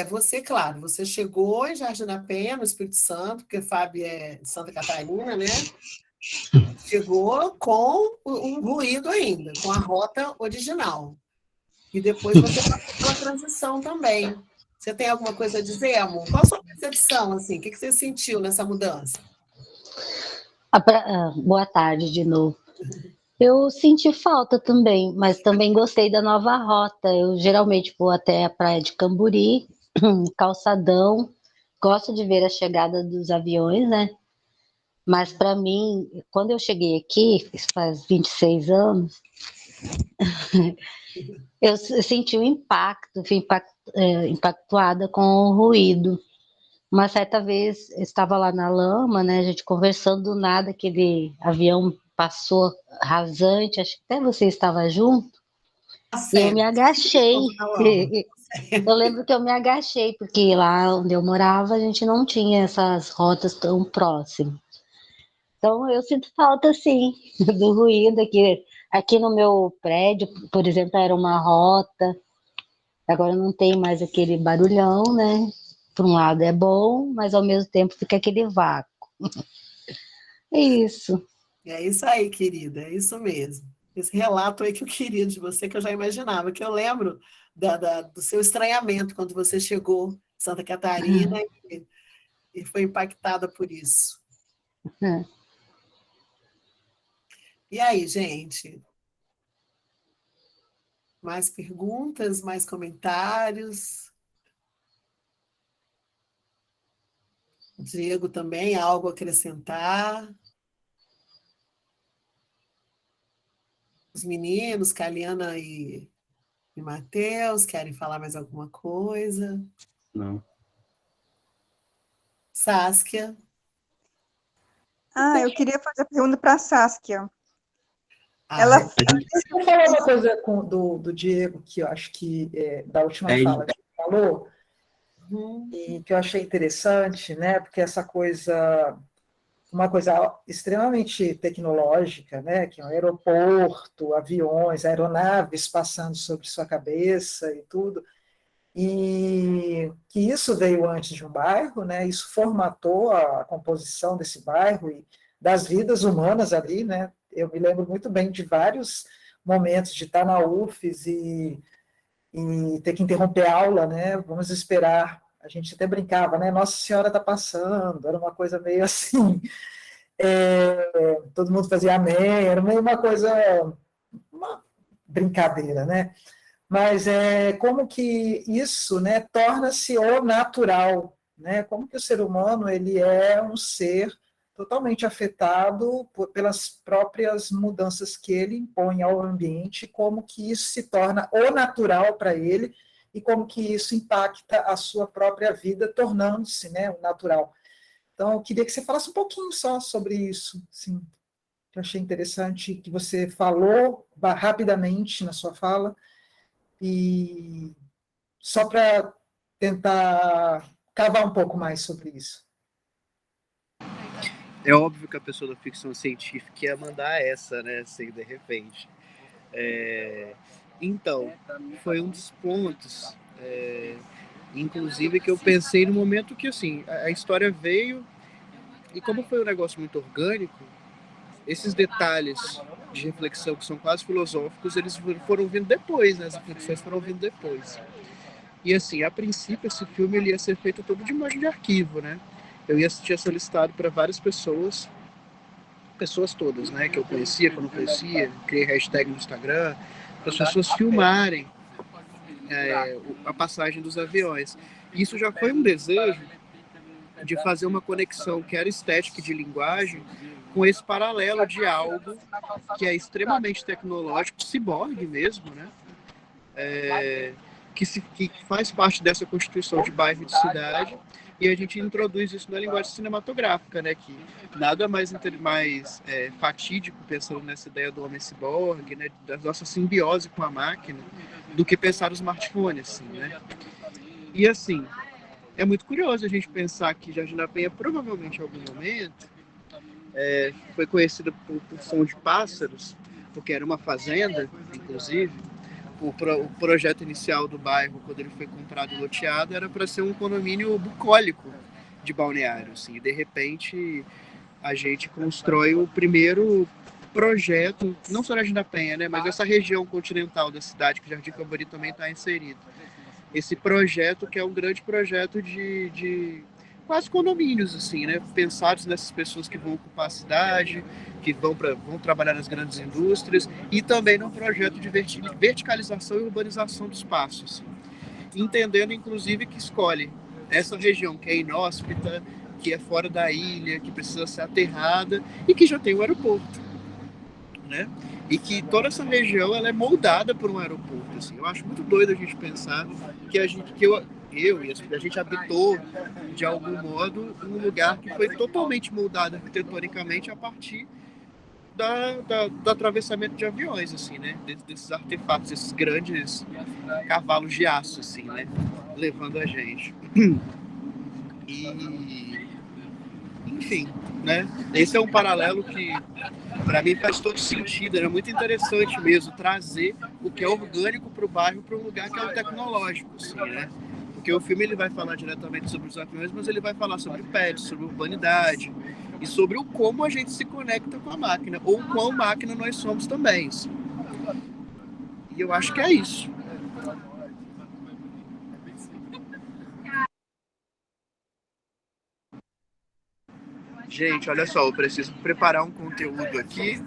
Você, claro, você chegou em Jardim da Penha, no Espírito Santo, porque Fábio é de Santa Catarina, né? Chegou com um ruído ainda, com a rota original. E depois você passou pela transição também. Você tem alguma coisa a dizer, amor? Qual a sua percepção, assim? O que você sentiu nessa mudança? Boa tarde de novo. Eu senti falta também, mas também gostei da nova rota. Eu geralmente vou até a praia de Camburi, calçadão, gosto de ver a chegada dos aviões, né? Mas para mim, quando eu cheguei aqui, isso faz 26 anos, eu senti o impacto, impactuada com o ruído. Uma certa vez, eu estava lá na lama, né, a gente conversando, do nada aquele avião passou rasante, acho que até você estava junto, e eu me agachei. Eu lembro que eu me agachei, porque lá onde eu morava, a gente não tinha essas rotas tão próximas. Então, eu sinto falta, sim, do ruído aqui no meu prédio, por exemplo, era uma rota, agora não tem mais aquele barulhão, né? Por um lado é bom, mas ao mesmo tempo fica aquele vácuo. É isso. É isso aí, querida, é isso mesmo. Esse relato aí que eu queria de você, que eu já imaginava, que eu lembro do seu estranhamento quando você chegou em Santa Catarina e foi impactada por isso. É. E aí, gente? Mais perguntas, mais comentários? Diego também, algo a acrescentar? Os meninos, Caliana e Matheus, querem falar mais alguma coisa? Não. Saskia? Eu queria fazer a pergunta para a Saskia. Ela... Deixa eu falar uma coisa do Diego, que eu acho que da última fala que ele falou, e que eu achei interessante, né? Porque uma coisa extremamente tecnológica, né? Que é um aeroporto, aviões, aeronaves passando sobre sua cabeça e tudo, e que isso veio antes de um bairro, né? Isso formatou a composição desse bairro e das vidas humanas ali, né? Eu me lembro muito bem de vários momentos de estar na UFES e ter que interromper a aula, né? Vamos esperar. A gente até brincava, né? Nossa Senhora está passando. Era uma coisa meio assim. Todo mundo fazia amém. Era meio uma coisa brincadeira, né? Mas como que isso, né, torna-se o natural, né? Como que o ser humano ele é um ser totalmente afetado pelas próprias mudanças que ele impõe ao ambiente, como que isso se torna o natural para ele e como que isso impacta a sua própria vida, tornando-se, né, o natural. Então, eu queria que você falasse um pouquinho só sobre isso, assim, que eu achei interessante que você falou rapidamente na sua fala, e só para tentar cavar um pouco mais sobre isso. É óbvio que a pessoa da ficção científica ia mandar essa, né? Assim, de repente. Então, foi um dos pontos, inclusive, que eu pensei no momento que, assim, a história veio e como foi um negócio muito orgânico, esses detalhes de reflexão que são quase filosóficos, eles foram vindo depois, né? As reflexões foram vindo depois. E, assim, a princípio, esse filme ele ia ser feito todo de imagem de arquivo, né? Tinha solicitado para várias pessoas todas, né, que eu conhecia, que eu não conhecia, criei hashtag no Instagram, para as pessoas filmarem a passagem dos aviões. Isso já foi um desejo de fazer uma conexão que era estética e de linguagem com esse paralelo de algo que é extremamente tecnológico, ciborgue mesmo, né? Que faz parte dessa constituição de bairro e de cidade, e a gente introduz isso na linguagem cinematográfica, né? Que nada mais fatídico, pensando nessa ideia do homem ciborgue, né? Da nossa simbiose com a máquina, do que pensar os smartphones, assim, né? E assim, é muito curioso a gente pensar que Jardim da Penha, provavelmente em algum momento, foi conhecida por som de pássaros, porque era uma fazenda, inclusive. O projeto inicial do bairro, quando ele foi comprado e loteado, era para ser um condomínio bucólico de balneário. Assim, e de repente, a gente constrói o primeiro projeto, não só Jardim da Penha, né, mas essa região continental da cidade, que Jardim Cambori também está inserido. Esse projeto que é um grande projeto de quase condomínios, assim, né? Pensados nessas pessoas que vão ocupar a cidade, que vão trabalhar nas grandes indústrias, e também num projeto de verticalização e urbanização do espaço, assim. Entendendo, inclusive, que escolhe essa região que é inóspita, que é fora da ilha, que precisa ser aterrada e que já tem um aeroporto, né? E que toda essa região ela é moldada por um aeroporto, assim. Eu acho muito doido a gente pensar que a gente habitou de algum modo um lugar que foi totalmente moldado arquitetonicamente a partir do atravessamento de aviões, assim, né? Desses artefatos, esses grandes cavalos de aço, assim, né? Levando a gente. E, enfim, né? Esse é um paralelo que para mim faz todo sentido, era muito interessante mesmo trazer o que é orgânico para o bairro para um lugar que é o tecnológico, assim, né? Porque o filme ele vai falar diretamente sobre os aviões, mas ele vai falar sobre pets, sobre urbanidade e sobre o como a gente se conecta com a máquina, ou quão máquina nós somos também. Assim. E eu acho que é isso. Gente, olha só, eu preciso preparar um conteúdo aqui.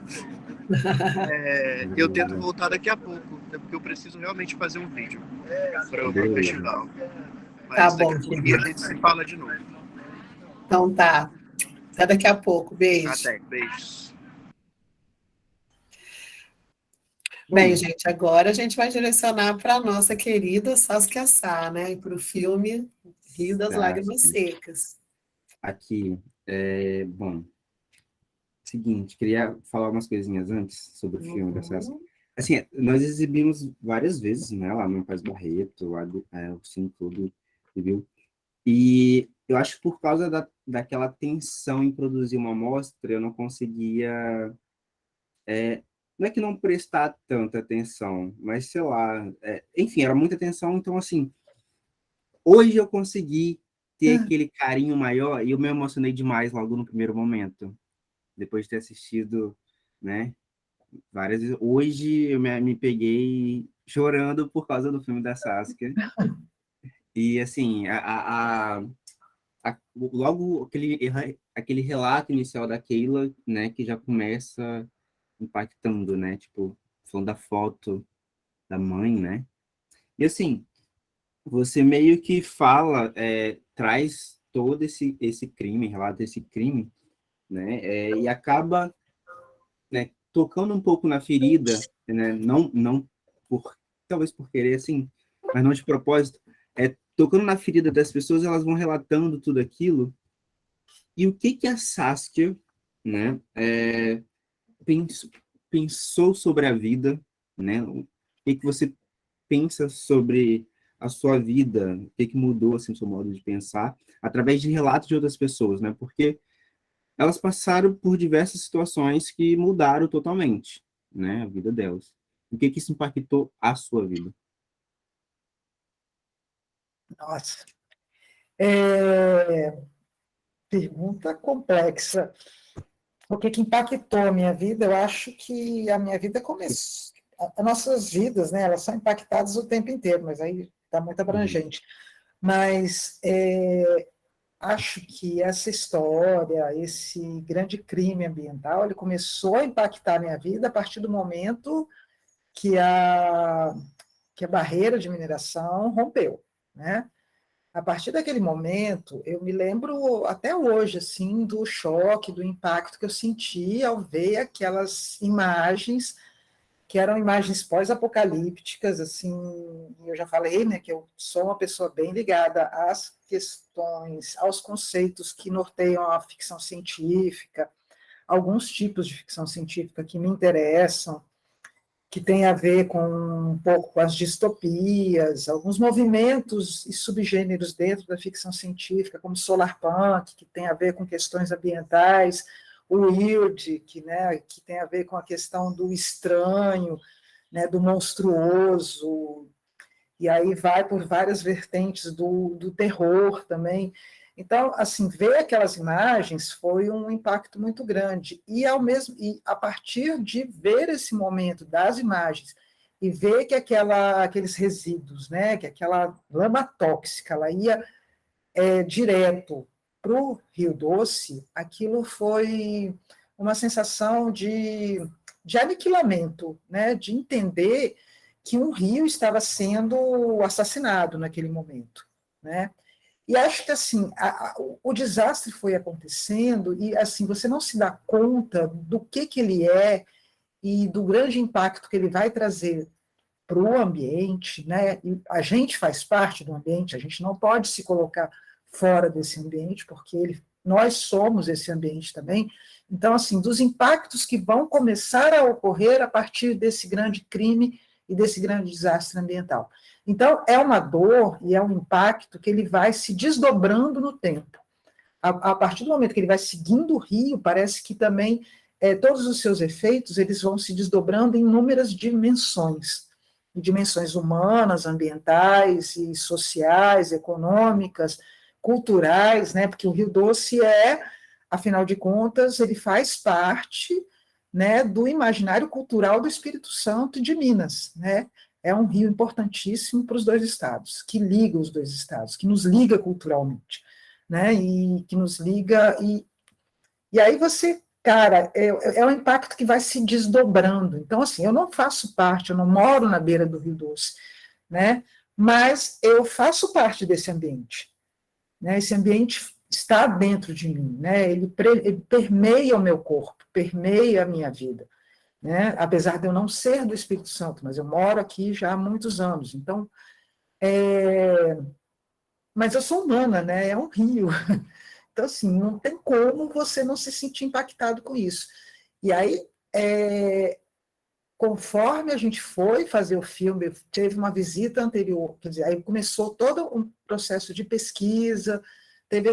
Eu tento voltar daqui a pouco, porque eu preciso realmente fazer um vídeo para o festival. Mas tá bom, daqui a pouquinho a gente se fala de novo. Então tá. Até daqui a pouco. Beijo. Até, beijos. Bem, gente, agora a gente vai direcionar para a nossa querida Saskia Sá, né? E para o filme Rio das Lágrimas Secas. Aqui, bom, seguinte, queria falar umas coisinhas antes sobre o filme da Saskia. Assim, nós exibimos várias vezes, né, lá no Paz Barreto, lá o Cine Tudo, viu? E eu acho que por causa daquela tensão em produzir uma amostra, eu não conseguia... não é que não prestar tanta atenção, mas sei lá, enfim, era muita atenção, então assim, hoje eu consegui ter aquele carinho maior e eu me emocionei demais logo no primeiro momento, depois de ter assistido, né, várias vezes. Hoje eu me peguei chorando por causa do filme da Saskia, e assim, logo aquele relato inicial da Keila, né, que já começa impactando, né, tipo, falando da foto da mãe, né? E assim, você meio que fala, traz todo esse crime, relata esse crime, né? E acaba, né, tocando um pouco na ferida, né? Não por, talvez por querer, assim, mas não de propósito, tocando na ferida das pessoas, elas vão relatando tudo aquilo. E o que a Saskia, né, pensou, pensou sobre a vida, né? O que você pensa sobre a sua vida? O que mudou assim o seu modo de pensar através de relatos de outras pessoas, né? Porque elas passaram por diversas situações que mudaram totalmente, né, a vida delas. O que isso impactou a sua vida? Nossa, pergunta complexa. O que impactou a minha vida? Eu acho que a minha vida começou. As nossas vidas, né, elas são impactadas o tempo inteiro, mas aí está muito abrangente. Mas acho que essa história, esse grande crime ambiental, ele começou a impactar a minha vida a partir do momento que a barreira de mineração rompeu, né? A partir daquele momento, eu me lembro até hoje, assim, do choque, do impacto que eu senti ao ver aquelas imagens, que eram imagens pós-apocalípticas, assim, eu já falei, né, que eu sou uma pessoa bem ligada às questões, aos conceitos que norteiam a ficção científica, alguns tipos de ficção científica que me interessam, que tem a ver com um pouco com as distopias, alguns movimentos e subgêneros dentro da ficção científica, como solarpunk, que tem a ver com questões ambientais, o weird, que tem a ver com a questão do estranho, né, do monstruoso, e aí vai por várias vertentes do terror também. Então, assim, ver aquelas imagens foi um impacto muito grande. E a partir de ver esse momento das imagens e ver que aqueles resíduos, né, que aquela lama tóxica, ela ia direto para o Rio Doce, aquilo foi uma sensação de aniquilamento, né, de entender que um rio estava sendo assassinado naquele momento, né? E acho que assim o desastre foi acontecendo e assim você não se dá conta do que ele é e do grande impacto que ele vai trazer para o ambiente, né? E a gente faz parte do ambiente, a gente não pode se colocar fora desse ambiente porque nós somos esse ambiente também. Então assim, dos impactos que vão começar a ocorrer a partir desse grande crime e desse grande desastre ambiental. Então, é uma dor e é um impacto que ele vai se desdobrando no tempo. A partir do momento que ele vai seguindo o rio, parece que também todos os seus efeitos eles vão se desdobrando em inúmeras dimensões humanas, ambientais e sociais, econômicas, culturais, né? Porque o Rio Doce afinal de contas, ele faz parte, né, do imaginário cultural do Espírito Santo e de Minas, né? É um rio importantíssimo para os dois estados, que liga os dois estados, que nos liga culturalmente, né? E que nos liga e aí você, cara, é um impacto que vai se desdobrando. Então, assim, eu não faço parte, eu não moro na beira do Rio Doce, né? Mas eu faço parte desse ambiente, né? Esse ambiente está dentro de mim, né? Ele permeia o meu corpo, permeia a minha vida, né? Apesar de eu não ser do Espírito Santo, mas eu moro aqui já há muitos anos. Então, mas eu sou humana, né? É um rio. Então, assim, não tem como você não se sentir impactado com isso. E aí, conforme a gente foi fazer o filme, teve uma visita anterior, quer dizer, aí começou todo um processo de pesquisa, teve a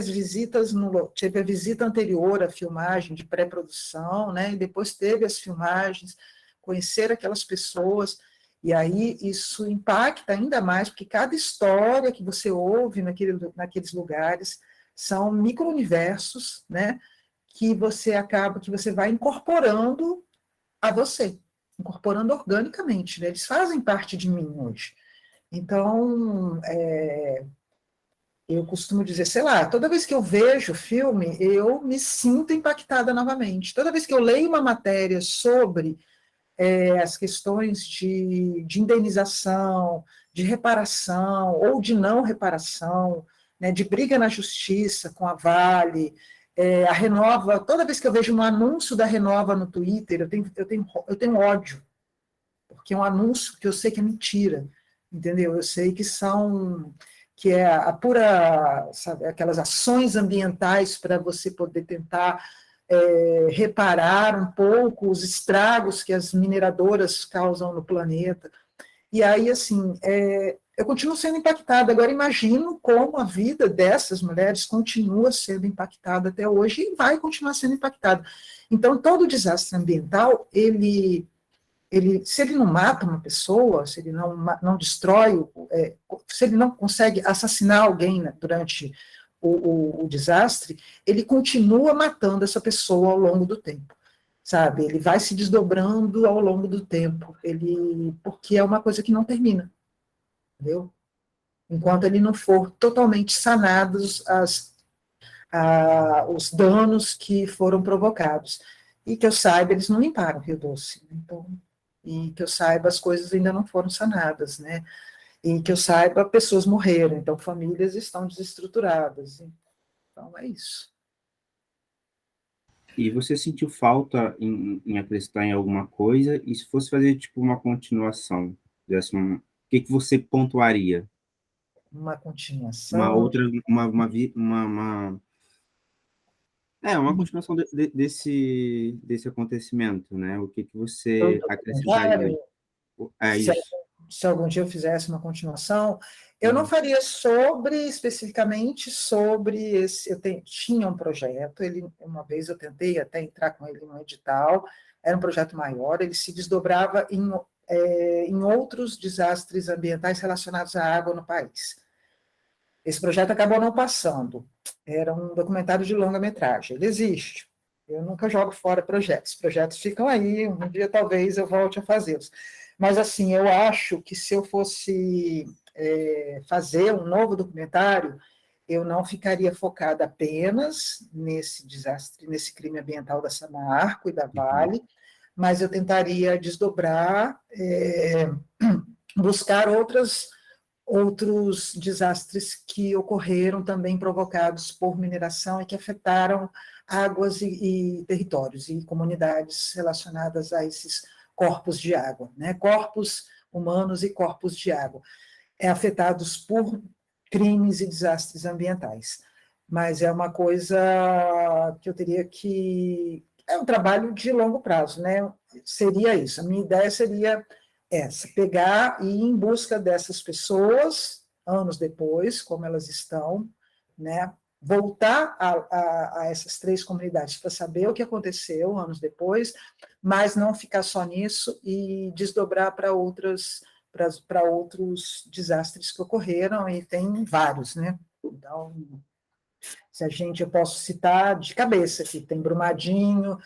visita anterior à filmagem de pré-produção, né, e depois teve as filmagens, conhecer aquelas pessoas, e aí isso impacta ainda mais, porque cada história que você ouve naqueles lugares são micro-universos, né, que você vai incorporando a você, incorporando organicamente, né? Eles fazem parte de mim hoje. Então, eu costumo dizer, sei lá, toda vez que eu vejo o filme, eu me sinto impactada novamente. Toda vez que eu leio uma matéria sobre as questões de indenização, de reparação ou de não reparação, né, de briga na justiça com a Vale, a Renova, toda vez que eu vejo um anúncio da Renova no Twitter, eu tenho ódio, porque é um anúncio que eu sei que é mentira, entendeu? Eu sei que é a pura, sabe, aquelas ações ambientais para você poder tentar reparar um pouco os estragos que as mineradoras causam no planeta. E aí, assim, eu continuo sendo impactada. Agora, imagino como a vida dessas mulheres continua sendo impactada até hoje e vai continuar sendo impactada. Então, todo desastre ambiental, se ele não mata uma pessoa, se ele não destrói, se ele não consegue assassinar alguém, né, durante o desastre, ele continua matando essa pessoa ao longo do tempo, sabe? Ele vai se desdobrando ao longo do tempo, porque é uma coisa que não termina, entendeu? Enquanto ele não for totalmente sanados os danos que foram provocados. E que eu saiba, eles não limparam o Rio Doce, né? Então, e que eu saiba, as coisas ainda não foram sanadas, né? E que eu saiba, pessoas morreram, então famílias estão desestruturadas. Então, é isso. E você sentiu falta em acrescentar em alguma coisa? E se fosse fazer, tipo, uma continuação, o que você pontuaria? Uma continuação. Uma outra, uma continuação desse acontecimento, né? O que você acrescentaria? É Se, isso. se algum dia eu fizesse uma continuação, eu não faria especificamente sobre esse. Tinha um projeto, uma vez eu tentei até entrar com ele no edital, era um projeto maior, ele se desdobrava em outros desastres ambientais relacionados à água no país. Esse projeto acabou não passando. Era um documentário de longa-metragem. Ele existe. Eu nunca jogo fora projetos. Projetos ficam aí, um dia talvez eu volte a fazê-los. Mas, assim, eu acho que se eu fosse fazer um novo documentário, eu não ficaria focada apenas nesse desastre, nesse crime ambiental da Samarco e da Vale, mas eu tentaria desdobrar, buscar outros desastres que ocorreram também provocados por mineração e que afetaram águas e territórios e comunidades relacionadas a esses corpos de água, né? Corpos humanos e corpos de água, afetados por crimes e desastres ambientais. Mas é uma coisa que eu teria que... É um trabalho de longo prazo, né? Seria isso. A minha ideia seria pegar e ir em busca dessas pessoas, anos depois, como elas estão, né? Voltar a essas 3 comunidades para saber o que aconteceu anos depois, mas não ficar só nisso e desdobrar para outros desastres que ocorreram, e tem vários, né? Então, eu posso citar de cabeça aqui, tem Brumadinho,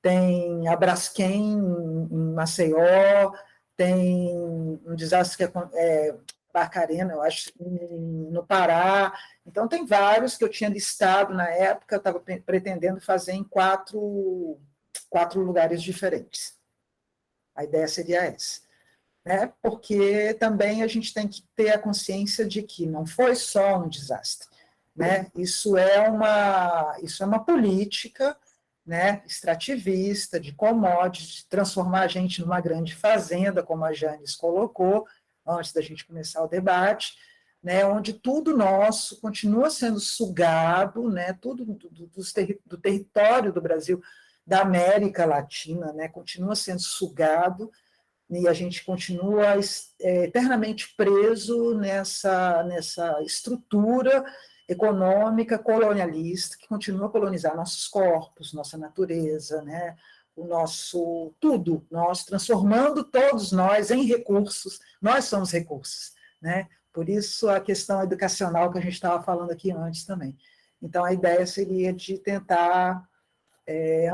tem a Braskem em Maceió, tem um desastre que é Barcarena, eu acho, no Pará. Então, tem vários que eu tinha listado na época, eu estava pretendendo fazer em 4 lugares diferentes. A ideia seria essa. Né? Porque também a gente tem que ter a consciência de que não foi só um desastre. Né? Isso é uma política, né, extrativista, de commodities, de transformar a gente numa grande fazenda, como a Janes colocou, antes da gente começar o debate, né, onde tudo nosso continua sendo sugado, né, tudo do território do Brasil, da América Latina, né, continua sendo sugado, e a gente continua eternamente preso nessa estrutura econômica colonialista, que continua a colonizar nossos corpos, nossa natureza, né? O nosso tudo, nós transformando todos nós em recursos, nós somos recursos, né? Por isso a questão educacional que a gente estava falando aqui antes também. Então a ideia seria de tentar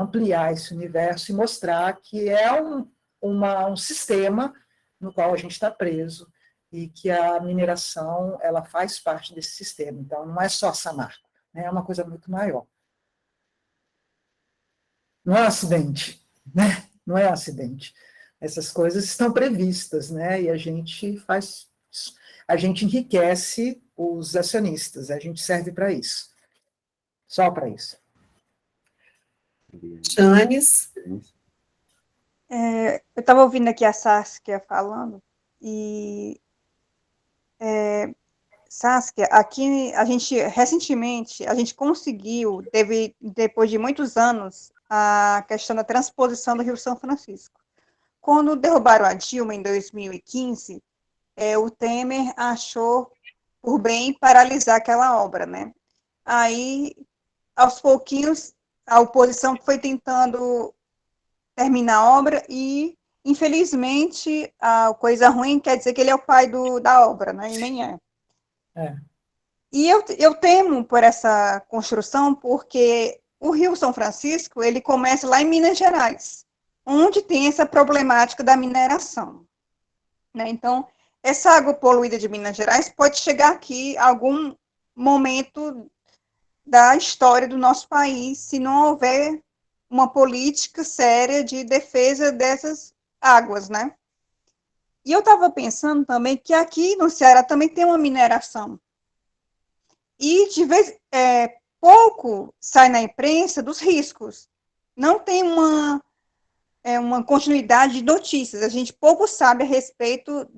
ampliar esse universo e mostrar que é um sistema no qual a gente está preso, e que a mineração ela faz parte desse sistema. Então, não é só Samarco, né? É uma coisa muito maior. Não é um acidente, né? Não é um acidente. Essas coisas estão previstas, né? E a gente enriquece os acionistas, a gente serve para isso, só para isso. Janes? Eu estava ouvindo aqui a Saskia falando, e Saskia, aqui recentemente, a gente conseguiu, depois de muitos anos, a questão da transposição do Rio São Francisco. Quando derrubaram a Dilma em 2015, o Temer achou por bem paralisar aquela obra, né? Aí, aos pouquinhos, a oposição foi tentando terminar a obra e, infelizmente, a coisa ruim quer dizer que ele é o pai da obra, né? E nem é. E eu temo por essa construção, porque o Rio São Francisco, ele começa lá em Minas Gerais, onde tem essa problemática da mineração, né? Então, essa água poluída de Minas Gerais pode chegar aqui a algum momento da história do nosso país, se não houver uma política séria de defesa dessas águas, né? E eu estava pensando também que aqui no Ceará também tem uma mineração. E de vez pouco sai na imprensa dos riscos. Não tem uma continuidade de notícias. A gente pouco sabe a respeito,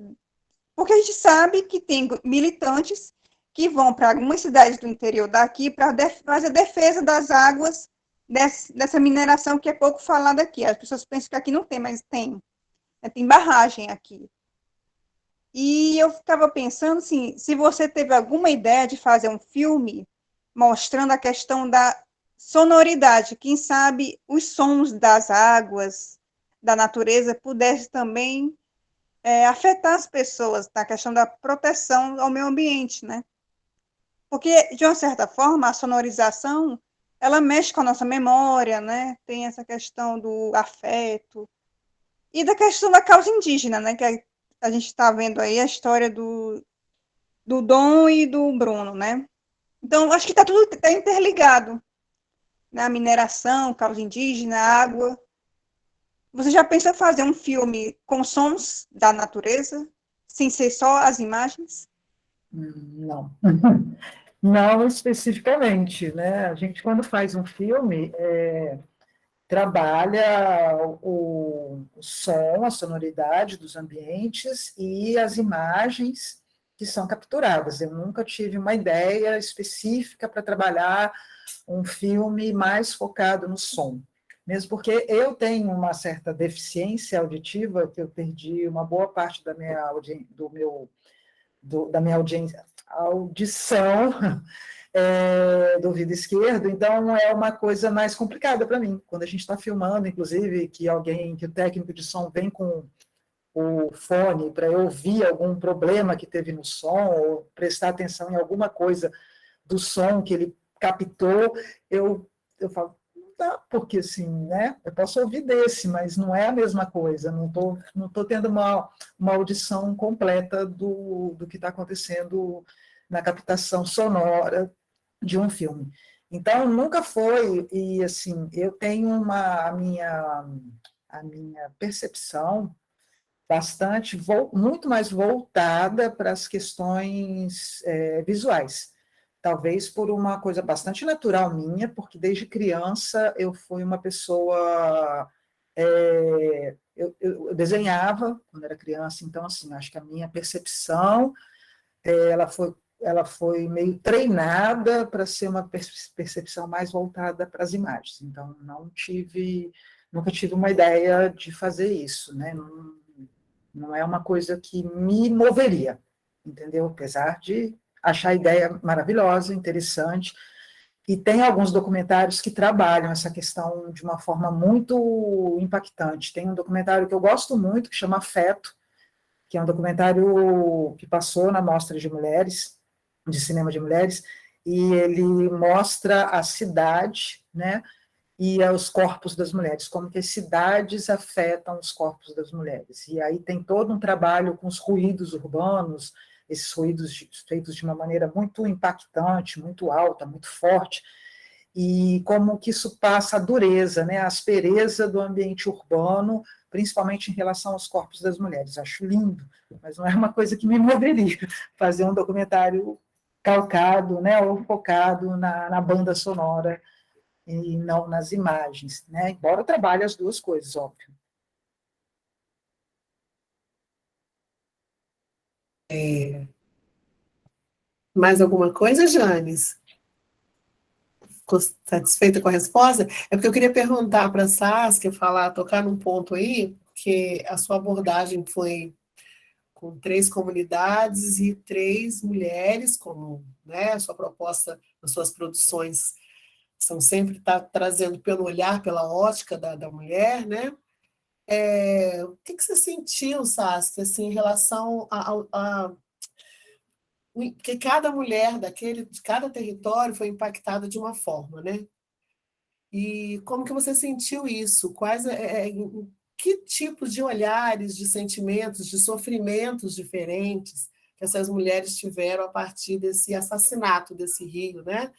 porque a gente sabe que tem militantes que vão para algumas cidades do interior daqui para fazer a defesa das águas dessa mineração que é pouco falada aqui. As pessoas pensam que aqui não tem, mas tem. Tem barragem aqui. E eu estava pensando, assim, se você teve alguma ideia de fazer um filme mostrando a questão da sonoridade, quem sabe os sons das águas, da natureza, pudesse também afetar as pessoas na questão da proteção ao meio ambiente, né? Porque, de uma certa forma, a sonorização, ela mexe com a nossa memória, né? Tem essa questão do afeto e da questão da causa indígena, né? Que a gente está vendo aí a história do Dom e do Bruno, né? Então, acho que tudo tá interligado, né? A mineração, causa indígena, água. Você já pensou em fazer um filme com sons da natureza, sem ser só as imagens? Não. Não especificamente, né? A gente, quando faz um filme, trabalha o som, a sonoridade dos ambientes e as imagens que são capturadas. Eu nunca tive uma ideia específica para trabalhar um filme mais focado no som, mesmo porque eu tenho uma certa deficiência auditiva, que eu perdi uma boa parte da minha audição do ouvido esquerdo, então é uma coisa mais complicada para mim. Quando a gente está filmando, inclusive, que o técnico de som vem com o fone para eu ouvir algum problema que teve no som, ou prestar atenção em alguma coisa do som que ele captou, eu falo, não dá, porque assim, né? Eu posso ouvir desse, mas não é a mesma coisa, não tô tendo uma audição completa do que está acontecendo na captação sonora de um filme. Então, nunca foi, e assim, eu tenho a minha percepção muito mais voltada para as questões visuais. Talvez por uma coisa bastante natural minha, porque desde criança eu fui uma pessoa... eu desenhava quando era criança, então, assim, acho que a minha percepção ela foi meio treinada para ser uma percepção mais voltada para as imagens. Então, nunca tive uma ideia de fazer isso, né? Não é uma coisa que me moveria, entendeu? Apesar de achar a ideia maravilhosa, interessante, e tem alguns documentários que trabalham essa questão de uma forma muito impactante. Tem um documentário que eu gosto muito, que chama Afeto, que é um documentário que passou na Mostra de Mulheres, de Cinema de Mulheres, e ele mostra a cidade, né, e os corpos das mulheres, como que as cidades afetam os corpos das mulheres. E aí tem todo um trabalho com os ruídos urbanos, esses ruídos feitos de uma maneira muito impactante, muito alta, muito forte, e como que isso passa a dureza, né, a aspereza do ambiente urbano, principalmente em relação aos corpos das mulheres. Acho lindo, mas não é uma coisa que me moveria fazer um documentário calcado, né, ou focado na banda sonora e não nas imagens, né, embora eu trabalhe as duas coisas, óbvio. Mais alguma coisa, Janes? Ficou satisfeita com a resposta? É porque eu queria perguntar para a Saskia, tocar num ponto aí, porque a sua abordagem foi com 3 comunidades e 3 mulheres, como, né, a sua proposta, as suas produções são sempre trazendo pelo olhar, pela ótica da mulher, né? O que você sentiu, Saskia, assim, em relação porque cada mulher de cada território foi impactada de uma forma, né? E como que você sentiu isso? Que tipos de olhares, de sentimentos, de sofrimentos diferentes que essas mulheres tiveram a partir desse assassinato desse rio, né?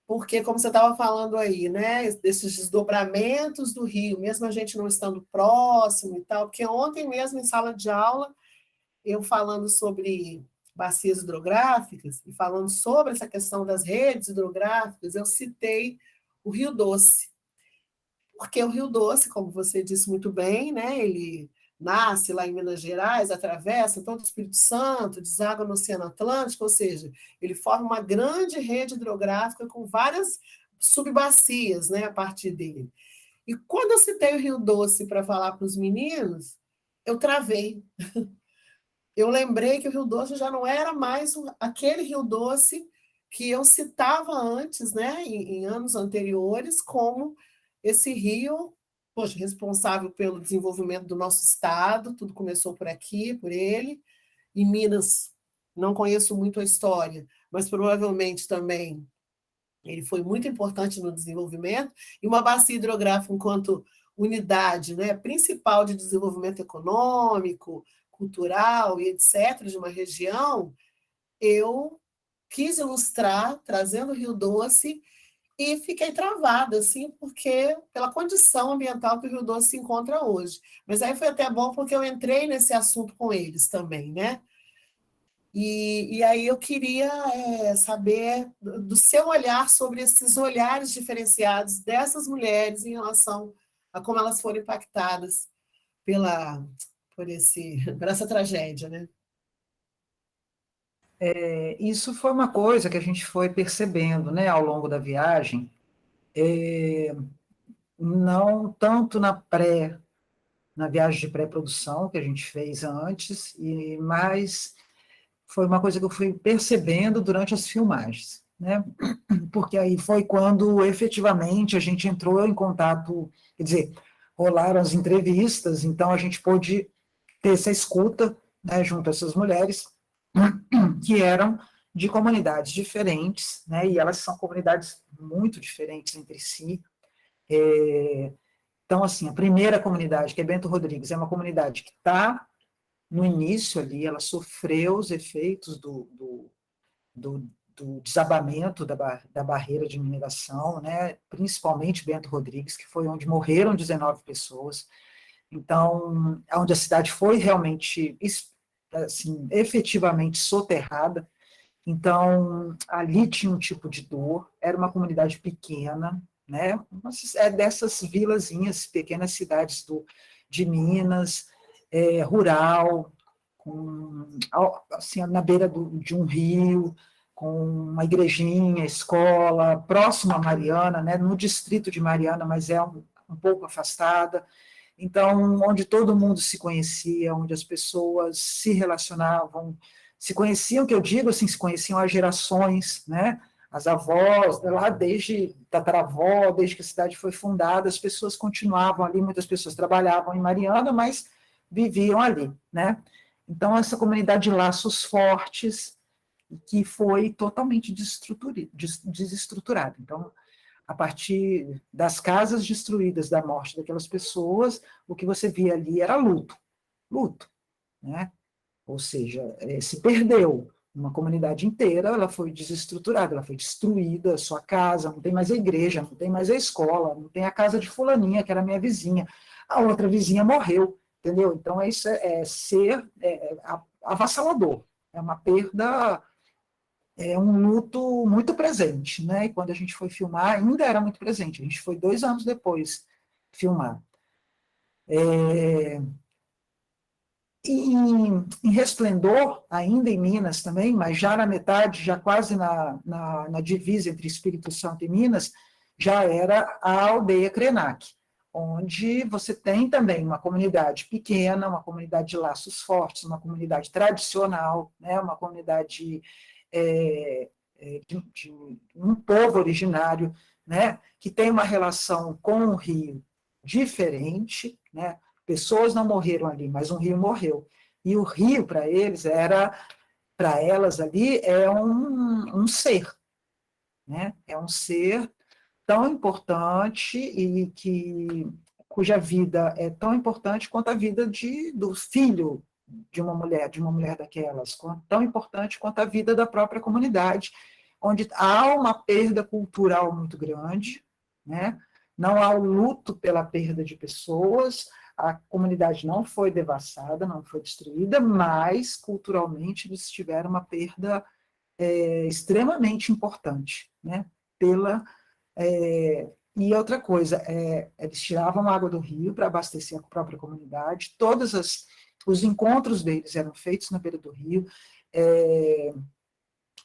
Porque, como você estava falando aí, né, desses desdobramentos do rio, mesmo a gente não estando próximo e tal, porque ontem mesmo, em sala de aula, eu falando sobre bacias hidrográficas e falando sobre essa questão das redes hidrográficas, eu citei o Rio Doce, porque o Rio Doce, como você disse muito bem, né, ele nasce lá em Minas Gerais, atravessa todo o Espírito Santo, deságua no Oceano Atlântico, ou seja, ele forma uma grande rede hidrográfica com várias subbacias, né, a partir dele. E quando eu citei o Rio Doce para falar para os meninos, eu travei. Eu lembrei que o Rio Doce já não era mais aquele Rio Doce que eu citava antes, né, em anos anteriores, como esse rio, poxa, responsável pelo desenvolvimento do nosso estado, tudo começou por aqui, por ele. Em Minas, não conheço muito a história, mas provavelmente também ele foi muito importante no desenvolvimento, e uma bacia hidrográfica enquanto unidade, né, principal de desenvolvimento econômico, cultural e etc., de uma região, eu quis ilustrar, trazendo o Rio Doce, e fiquei travada, assim, porque pela condição ambiental que o Rio Doce se encontra hoje. Mas aí foi até bom porque eu entrei nesse assunto com eles também, né? E aí eu queria saber do seu olhar sobre esses olhares diferenciados dessas mulheres em relação a como elas foram impactadas por essa tragédia, né? Isso foi uma coisa que a gente foi percebendo, né, ao longo da viagem, não tanto na viagem de pré-produção que a gente fez antes, mas foi uma coisa que eu fui percebendo durante as filmagens, né? Porque aí foi quando efetivamente a gente entrou em contato, quer dizer, rolaram as entrevistas, então a gente pôde ter essa escuta, né, junto a essas mulheres que eram de comunidades diferentes, né, e elas são comunidades muito diferentes entre si. Então, assim, a primeira comunidade, que é Bento Rodrigues, é uma comunidade que está no início ali, ela sofreu os efeitos do desabamento da barreira de mineração, né, principalmente Bento Rodrigues, que foi onde morreram 19 pessoas. Então, onde a cidade foi realmente, assim, efetivamente soterrada. Então, ali tinha um tipo de dor, era uma comunidade pequena, né? É dessas vilazinhas, pequenas cidades de Minas, rural, assim, na beira de um rio, com uma igrejinha, escola, próxima a Mariana, né? No distrito de Mariana, mas um pouco afastada. Então, onde todo mundo se conhecia, onde as pessoas se relacionavam, se conheciam, que eu digo assim, se conheciam há gerações, né? As avós, lá desde tataravó, desde que a cidade foi fundada, as pessoas continuavam ali, muitas pessoas trabalhavam em Mariana, mas viviam ali, né? Então, essa comunidade de laços fortes, que foi totalmente desestruturada. Então, a partir das casas destruídas da morte daquelas pessoas, o que você via ali era luto, né? Ou seja, se perdeu Uma comunidade inteira, ela foi desestruturada, ela foi destruída, sua casa, não tem mais a igreja, não tem mais a escola, não tem a casa de fulaninha, que era minha vizinha, a outra vizinha morreu, entendeu? Então, isso avassalador, é uma perda, é um luto muito presente, né? E quando a gente foi filmar, ainda era muito presente, a gente foi 2 anos depois filmar. Em Resplendor, ainda em Minas também, mas já na metade, já quase na divisa entre Espírito Santo e Minas, já era a aldeia Krenak, onde você tem também uma comunidade pequena, uma comunidade de laços fortes, uma comunidade tradicional, né, uma comunidade de um povo originário, né, que tem uma relação com o rio diferente, né. Pessoas não morreram ali, mas um rio morreu. E o rio, para elas ali, é um ser, né? É um ser tão importante e cuja vida é tão importante quanto a vida do filho de uma mulher daquelas, tão importante quanto a vida da própria comunidade, onde há uma perda cultural muito grande, né? Não há o luto pela perda de pessoas, a comunidade não foi devassada, não foi destruída, mas, culturalmente, eles tiveram uma perda extremamente importante, né? E outra coisa, eles tiravam água do rio para abastecer a própria comunidade, os encontros deles eram feitos na beira do rio,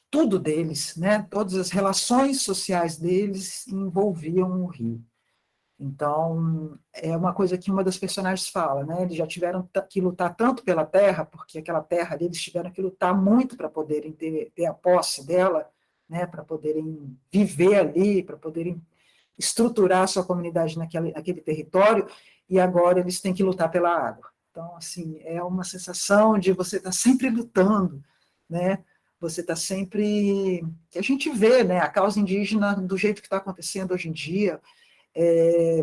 tudo deles, né? Todas as relações sociais deles envolviam o rio. Então, é uma coisa que uma das personagens fala, né? Eles já tiveram que lutar tanto pela terra, porque aquela terra ali, eles tiveram que lutar muito para poderem ter a posse dela, né? Para poderem viver ali, para poderem estruturar a sua comunidade naquele território, e agora eles têm que lutar pela água. Então, assim, é uma sensação de você estar sempre lutando, né? Você está sempre... A gente vê, né? A causa indígena do jeito que está acontecendo hoje em dia,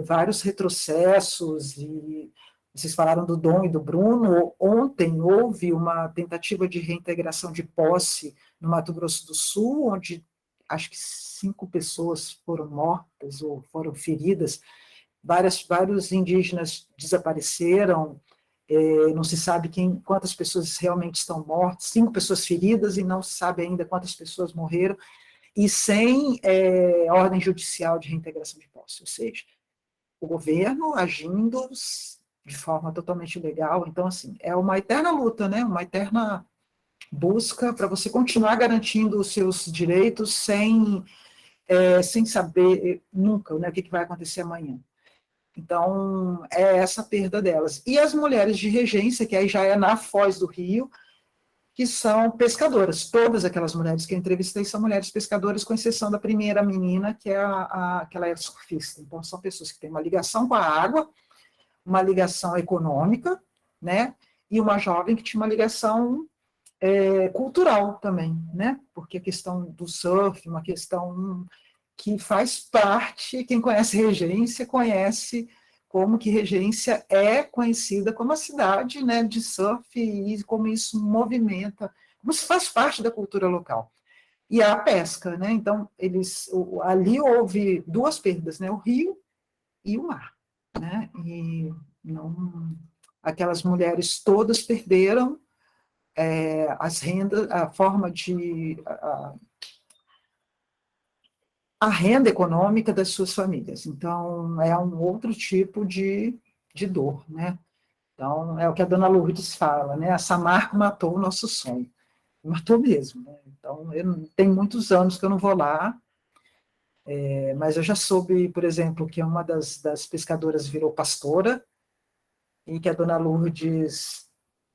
vários retrocessos, e vocês falaram do Dom e do Bruno. Ontem houve uma tentativa de reintegração de posse no Mato Grosso do Sul, onde acho que 5 pessoas foram mortas ou foram feridas, vários indígenas desapareceram, não se sabe quantas pessoas realmente estão mortas, 5 pessoas feridas e não se sabe ainda quantas pessoas morreram, e sem ordem judicial de reintegração de posse, ou seja, o governo agindo de forma totalmente ilegal. Então, assim, é uma eterna luta, né? Uma eterna busca para você continuar garantindo os seus direitos sem saber nunca, né, o que vai acontecer amanhã. Então, é essa perda delas. E as mulheres de regência, que aí já é na Foz do Rio, que são pescadoras. Todas aquelas mulheres que eu entrevistei são mulheres pescadoras, com exceção da primeira menina, que ela é surfista. Então, são pessoas que têm uma ligação com a água, uma ligação econômica, né? E uma jovem que tinha uma ligação cultural também, né? Porque a questão do surf, uma questão que faz parte, quem conhece Regência, conhece como que Regência é conhecida como a cidade, né, de surf, e como isso movimenta, como isso faz parte da cultura local. E a pesca, né? Então, ali houve 2 perdas, né? O rio e o mar, né? E aquelas mulheres todas perderam as rendas, a forma de... a renda econômica das suas famílias. Então, é um outro tipo de dor, né? Então, é o que a dona Lourdes fala, né? A Samarco matou o nosso sonho. Matou mesmo, né? Então, tem muitos anos que eu não vou lá, mas eu já soube, por exemplo, que uma das pescadoras virou pastora, e que a dona Lourdes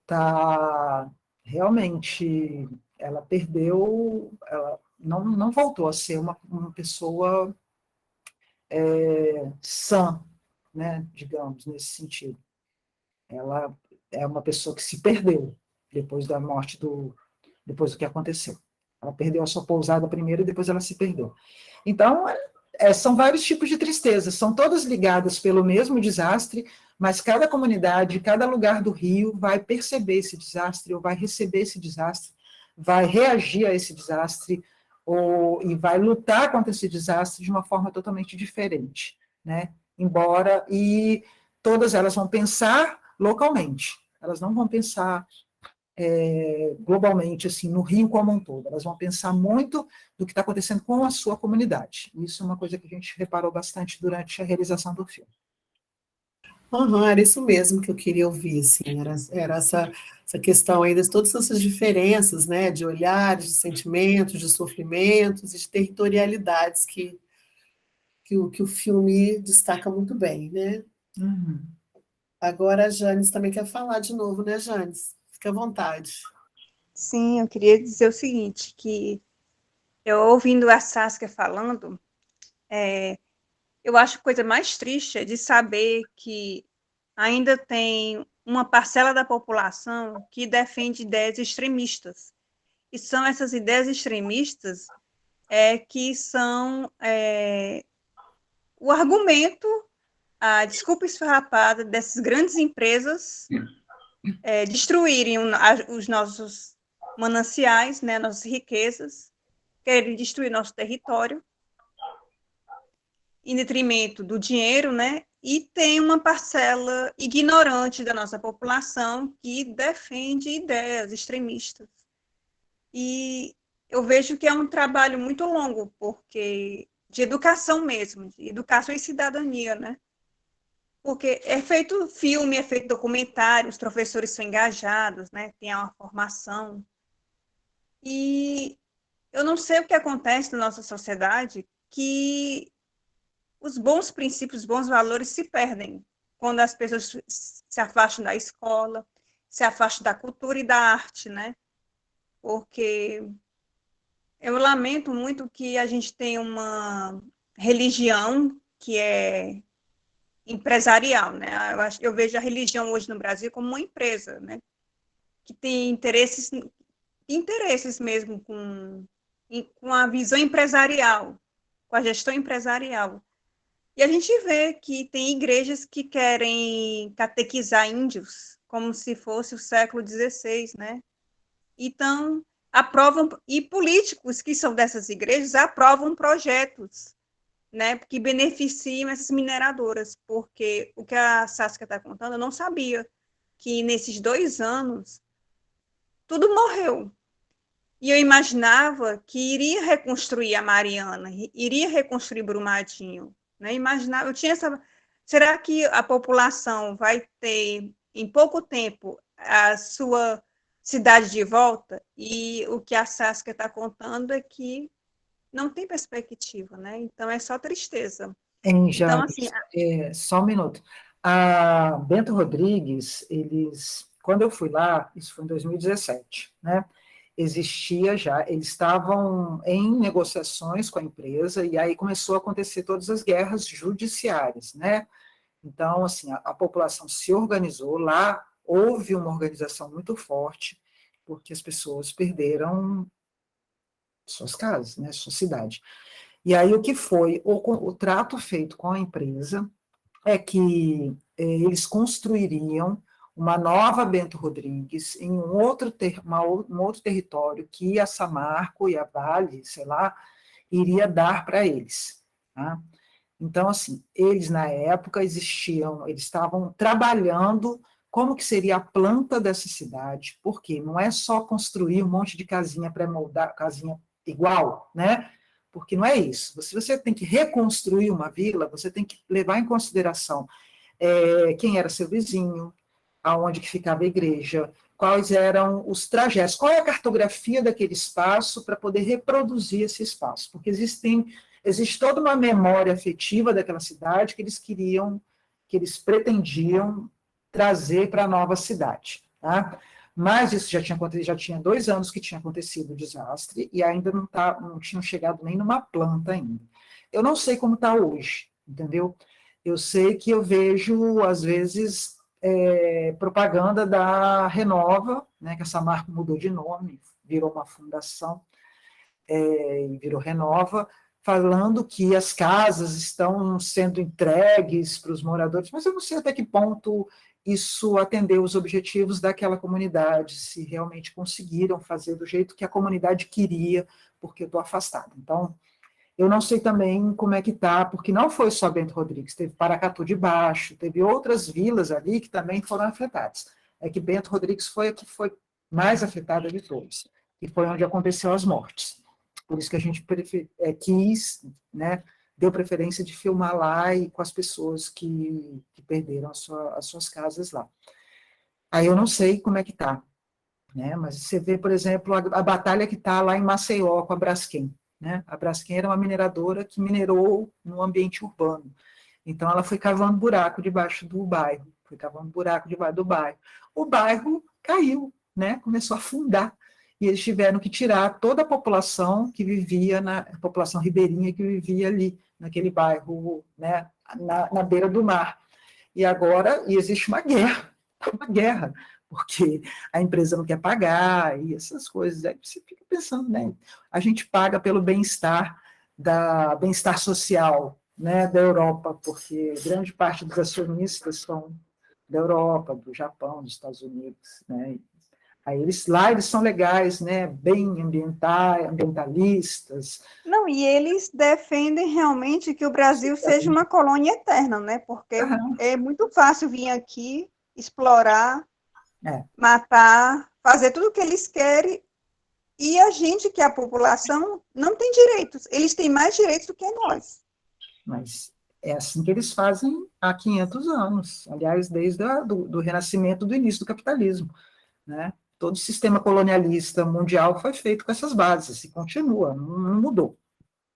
está realmente... ela perdeu... ela não voltou a ser uma pessoa sã, né, digamos, nesse sentido. Ela é uma pessoa que se perdeu depois da morte depois do que aconteceu. Ela perdeu a sua pousada primeiro e depois ela se perdeu. Então, são vários tipos de tristeza, são todas ligadas pelo mesmo desastre, mas cada comunidade, cada lugar do Rio vai perceber esse desastre ou vai receber esse desastre vai reagir a esse desastre e vai lutar contra esse desastre de uma forma totalmente diferente, né? Embora, e todas elas vão pensar localmente, elas não vão pensar globalmente, assim, no Rio como um todo, elas vão pensar muito do que está acontecendo com a sua comunidade. Isso é uma coisa que a gente reparou bastante durante a realização do filme. Uhum, era isso mesmo que eu queria ouvir, assim, era essa questão aí de todas essas diferenças, né, de olhares, de sentimentos, de sofrimentos e de territorialidades que o filme destaca muito bem, né? Uhum. Agora a Janes também quer falar de novo, né, Janes? Fica à vontade. Sim, eu queria dizer o seguinte, que eu ouvindo a Saskia falando, eu acho a coisa mais triste é de saber que ainda tem uma parcela da população que defende ideias extremistas. E são essas ideias extremistas que são o argumento, a desculpa esfarrapada dessas grandes empresas destruírem os nossos mananciais, né, nossas riquezas, querem destruir nosso território, em detrimento do dinheiro, né? E tem uma parcela ignorante da nossa população que defende ideias extremistas. E eu vejo que é um trabalho muito longo, porque de educação mesmo, de educação e cidadania, né? Porque é feito filme, é feito documentário, os professores são engajados, né? Tem uma formação. E eu não sei o que acontece na nossa sociedade que os bons princípios, os bons valores se perdem quando as pessoas se afastam da escola, se afastam da cultura e da arte, né? Porque eu lamento muito que a gente tem uma religião que é empresarial, né? Eu vejo a religião hoje no Brasil como uma empresa, né? Que tem interesses mesmo com a visão empresarial, com a gestão empresarial. E a gente vê que tem igrejas que querem catequizar índios, como se fosse o século XVI, né? Então, aprovam, e políticos que são dessas igrejas aprovam projetos, né, que beneficiam essas mineradoras, porque o que a Saskia está contando, eu não sabia que nesses 2 anos tudo morreu. E eu imaginava que iria reconstruir a Mariana, iria reconstruir Brumadinho, né? Imaginava, eu tinha essa. Será que a população vai ter, em pouco tempo, a sua cidade de volta? E o que a Saskia está contando é que não tem perspectiva, né? Então é só tristeza. Então, assim. Só um minuto. A Bento Rodrigues, quando eu fui lá, isso foi em 2017, né? Existia já, eles estavam em negociações com a empresa, e aí começou a acontecer todas as guerras judiciárias, né? Então, assim, a população se organizou, lá houve uma organização muito forte, porque as pessoas perderam suas casas, né, sua cidade. E aí o que foi? O trato feito com a empresa é que eles construiriam uma nova Bento Rodrigues em um outro território que a Samarco e a Vale, sei lá, iria dar para eles. Tá? Então, assim, eles na época eles estavam trabalhando como que seria a planta dessa cidade, porque não é só construir um monte de casinha pré-moldada, casinha igual, né? Porque não é isso. Se você tem que reconstruir uma vila, você tem que levar em consideração quem era seu vizinho, aonde que ficava a igreja, quais eram os trajetos, qual é a cartografia daquele espaço para poder reproduzir esse espaço, porque existe toda uma memória afetiva daquela cidade que eles pretendiam trazer para a nova cidade, tá? Mas isso já tinha acontecido, já tinha 2 anos que tinha acontecido o desastre e ainda não tinham chegado nem numa planta ainda. Eu não sei como está hoje, entendeu? Eu sei que eu vejo, às vezes, propaganda da Renova, né, que essa marca mudou de nome, virou uma fundação, virou Renova, falando que as casas estão sendo entregues para os moradores, mas eu não sei até que ponto isso atendeu os objetivos daquela comunidade, se realmente conseguiram fazer do jeito que a comunidade queria, porque eu estou afastada. Então, eu não sei também como é que está, porque não foi só Bento Rodrigues, teve Paracatu de Baixo, teve outras vilas ali que também foram afetadas. É que Bento Rodrigues foi a que foi mais afetada de todos, e foi onde aconteceu as mortes. Por isso que a gente quis, né, deu preferência de filmar lá e com as pessoas que perderam as suas casas lá. Aí eu não sei como é que está, né, mas você vê, por exemplo, a batalha que está lá em Maceió com a Braskem, né? A Braskem era uma mineradora que minerou no ambiente urbano. Então, ela foi cavando buraco debaixo do bairro, foi cavando buraco debaixo do bairro. O bairro caiu, né? Começou a afundar. E eles tiveram que tirar toda a população que vivia, a população ribeirinha que vivia ali, naquele bairro, né? Na beira do mar. E agora existe uma guerra, porque a empresa não quer pagar, e essas coisas. Aí você fica pensando, né? A gente paga pelo bem-estar social, né, da Europa, porque grande parte dos acionistas são da Europa, do Japão, dos Estados Unidos, né? Aí eles são legais, né, bem ambientalistas. Não, e eles defendem realmente que o Brasil seja uma colônia eterna, né? Porque é muito fácil vir aqui, explorar, matar, fazer tudo o que eles querem, e a gente, que é a população, não tem direitos. Eles têm mais direitos do que nós. Mas é assim que eles fazem há 500 anos, aliás, desde do renascimento, do início do capitalismo, né? Todo o sistema colonialista mundial foi feito com essas bases, e continua, não mudou.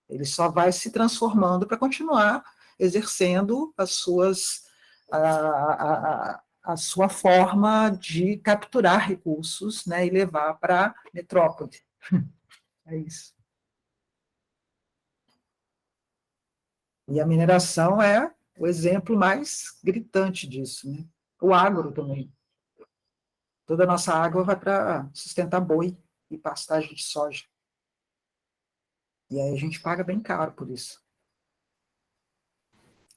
Ele só vai se transformando para continuar exercendo a sua forma de capturar recursos, né, e levar para a metrópole. É isso. E a mineração é o exemplo mais gritante disso, né? O agro também. Toda a nossa água vai para sustentar boi e pastagem de soja. E aí a gente paga bem caro por isso.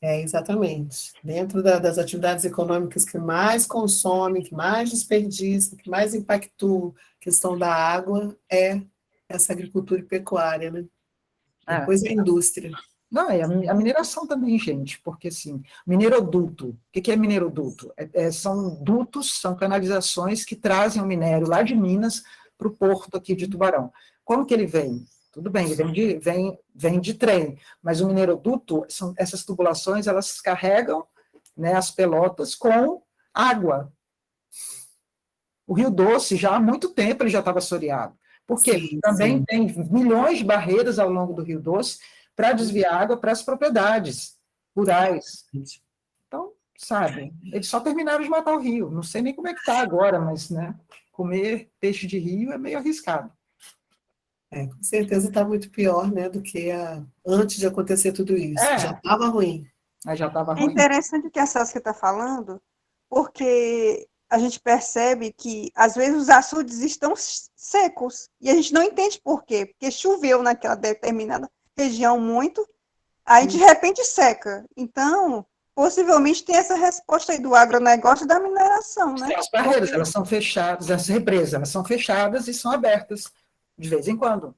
Exatamente. Dentro das atividades econômicas que mais consomem, que mais desperdiçam, que mais impactam a questão da água, é essa agricultura e pecuária, né? Depois a indústria. Não, a mineração também, gente, porque assim, mineroduto, o que é mineroduto? São dutos, são canalizações que trazem o minério lá de Minas para o porto aqui de Tubarão. Como que ele vem? Tudo bem, ele vem de trem, mas o mineroduto, essas tubulações, elas carregam, né, as pelotas com água. O Rio Doce, já há muito tempo, ele já estava assoreado, porque também tem milhões de barreiras ao longo do Rio Doce para desviar água para as propriedades rurais. Então, sabe, eles só terminaram de matar o rio. Não sei nem como é que está agora, mas, né, comer peixe de rio é meio arriscado. Com certeza está muito pior, né, do que antes de acontecer tudo isso. Já estava ruim. Já estava ruim. É interessante o que a Saskia está falando, porque a gente percebe que, às vezes, os açudes estão secos, e a gente não entende por quê, porque choveu naquela determinada região muito, aí de repente seca. Então, possivelmente tem essa resposta aí do agronegócio e da mineração, né? As barreiras, elas são fechadas, as represas, elas são fechadas e são abertas de vez em quando.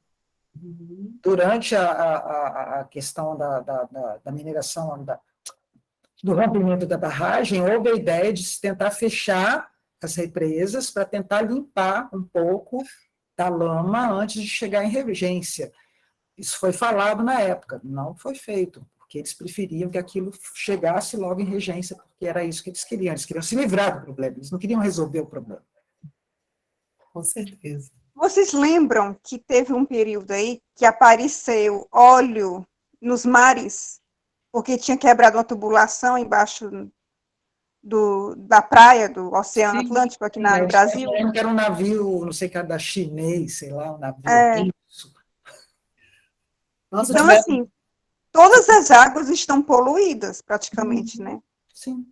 Durante a questão da mineração, do rompimento da barragem, houve a ideia de se tentar fechar as represas para tentar limpar um pouco da lama antes de chegar em regência. Isso foi falado na época, não foi feito, porque eles preferiam que aquilo chegasse logo em regência, porque era isso que eles queriam se livrar do problema, eles não queriam resolver o problema. Com certeza. Vocês lembram que teve um período aí que apareceu óleo nos mares, porque tinha quebrado uma tubulação embaixo da praia do Oceano Atlântico aqui no Brasil? Eu que era um navio, não sei que era da chinês, sei lá, um navio russo. Então, assim, todas as águas estão poluídas, praticamente, né? Sim.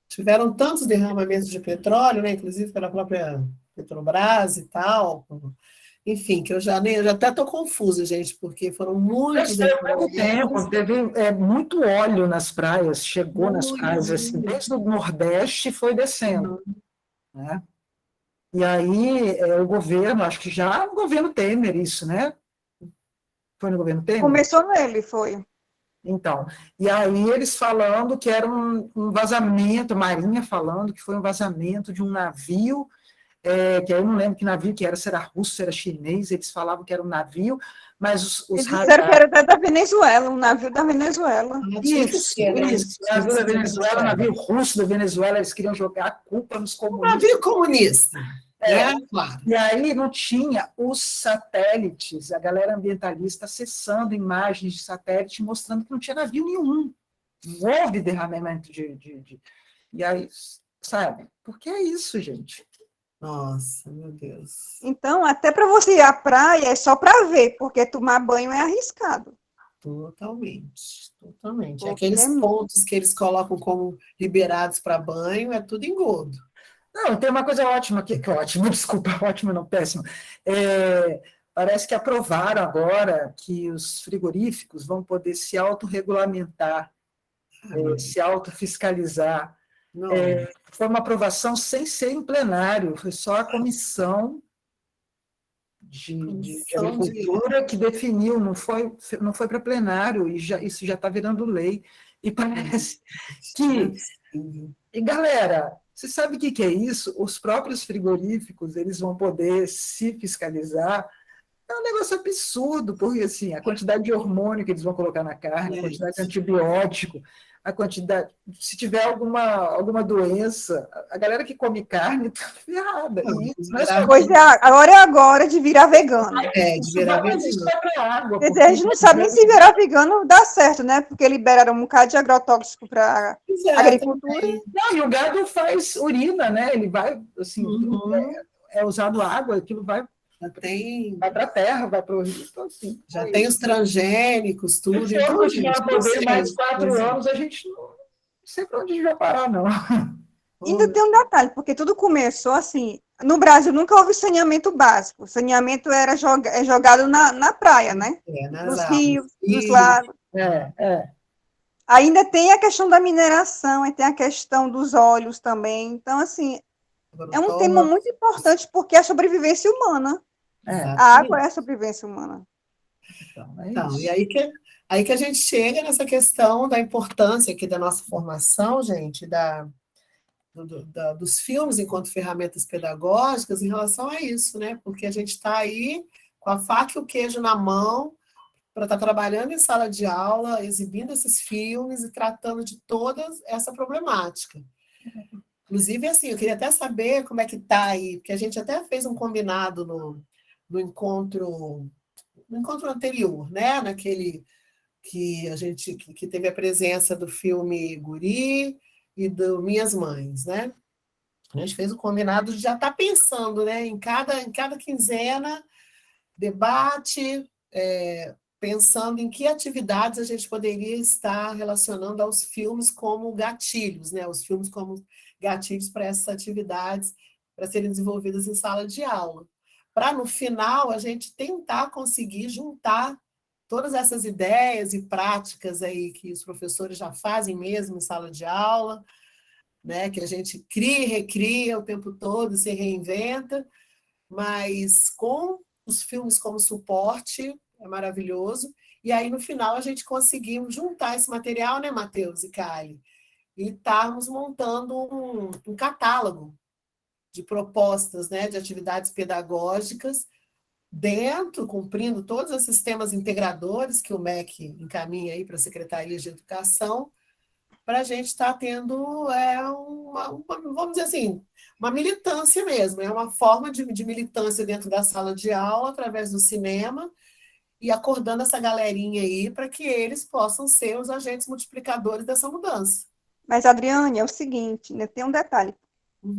Tiveram tantos derramamentos de petróleo, né, inclusive pela própria Petrobras e tal, enfim, que eu já até estou confusa, gente, porque foram muitos Teve pouco tempo, teve muito óleo nas praias, chegou nas praias, assim, desde o Nordeste foi descendo, né? E aí o governo, acho que já no governo Temer isso, né? Foi no governo Temer? Começou nele, foi. Então, e aí eles falando que era um vazamento, Marinha falando que foi um vazamento de um navio, que aí eu não lembro que navio que era, se era russo, se era chinês, eles falavam que era um navio, mas os Eles disseram que era da Venezuela, um navio da Venezuela. Isso, navio da Venezuela, navio russo da Venezuela, eles queriam jogar a culpa nos comunistas. Navio comunista. Claro. E aí não tinha os satélites, a galera ambientalista acessando imagens de satélite, mostrando que não tinha navio nenhum. Não houve derramamento de... E aí, sabe? Porque é isso, gente. Nossa, meu Deus. Então, até para você ir à praia é só para ver, porque tomar banho é arriscado. Totalmente, totalmente. Porque Aqueles pontos que eles colocam como liberados para banho é tudo engodo. Não, tem uma coisa ótima aqui, que ótima, desculpa, ótima não, péssima. Parece que aprovaram agora que os frigoríficos vão poder se autorregulamentar, se autofiscalizar. Foi uma aprovação sem ser em plenário, foi só a comissão de agricultura que definiu, não foi para plenário, e isso já está virando lei. E parece que... E, galera, você sabe o que é isso? Os próprios frigoríficos eles vão poder se fiscalizar. É um negócio absurdo, porque assim, a quantidade de hormônio que eles vão colocar na carne, a quantidade de antibiótico, a quantidade... Se tiver alguma doença, a galera que come carne está ferrada. Pois é, agora é agora de virar vegano. De virar vegano. Quer dizer, a gente não sabe nem se virar vegano dá certo, né? Porque liberaram um bocado de agrotóxico para a agricultura. Não, e o gado faz urina, né? Ele vai, assim, é usado água, aquilo vai para a terra, vai para o rio. Então, assim, já tem os transgênicos, tudo. Se eu continuar a poder mais 4 anos, a gente não sei para onde a gente vai parar, não. Ainda tem um detalhe, porque tudo começou assim. No Brasil nunca houve saneamento básico. O saneamento era jogado na praia, né? Nos rios, nos lagos. Ainda tem a questão da mineração, e tem a questão dos óleos também. Então, assim, é um tema muito importante porque é a sobrevivência humana. A água é a sobrevivência humana. Então, e aí que a gente chega nessa questão da importância aqui da nossa formação, gente, dos filmes enquanto ferramentas pedagógicas em relação a isso, né? Porque a gente está aí com a faca e o queijo na mão para estar trabalhando em sala de aula, exibindo esses filmes e tratando de toda essa problemática. Inclusive, assim, eu queria até saber como é que está aí, porque a gente até fez um combinado no encontro anterior, né? Naquele que a gente que teve a presença do filme Guri e do Minhas Mães, né? A gente fez um combinado de já estar pensando, né? Em cada quinzena, debate, pensando em que atividades a gente poderia estar relacionando aos filmes como gatilhos, né? Os filmes como gatilhos para essas atividades para serem desenvolvidas em sala de aula. Para, no final, a gente tentar conseguir juntar todas essas ideias e práticas aí que os professores já fazem mesmo em sala de aula, né? Que a gente cria e recria o tempo todo, se reinventa, mas com os filmes como suporte, é maravilhoso. E aí, no final, a gente conseguimos juntar esse material, né, Matheus e Kali? E estarmos montando um catálogo de propostas, né, de atividades pedagógicas, cumprindo todos esses temas integradores que o MEC encaminha aí para a Secretaria de Educação, para a gente estar tendo vamos dizer assim, uma militância mesmo, é uma forma de militância dentro da sala de aula, através do cinema, e acordando essa galerinha aí para que eles possam ser os agentes multiplicadores dessa mudança. Mas, Adriane, é o seguinte, ainda tem um detalhe.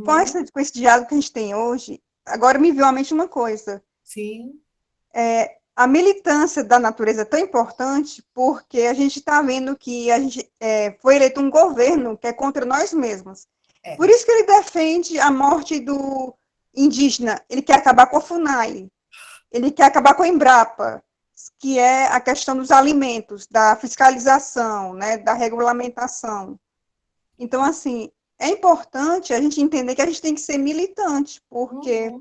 Com esse diálogo que a gente tem hoje, agora me veio à mente uma coisa. Sim. A militância da natureza é tão importante porque a gente está vendo que a gente foi eleito um governo que é contra nós mesmos. Por isso que ele defende a morte do indígena, ele quer acabar com a FUNAI. ele quer acabar com a Embrapa, que é a questão dos alimentos, da fiscalização, né, da regulamentação. Então, assim, é importante a gente entender que a gente tem que ser militante, porque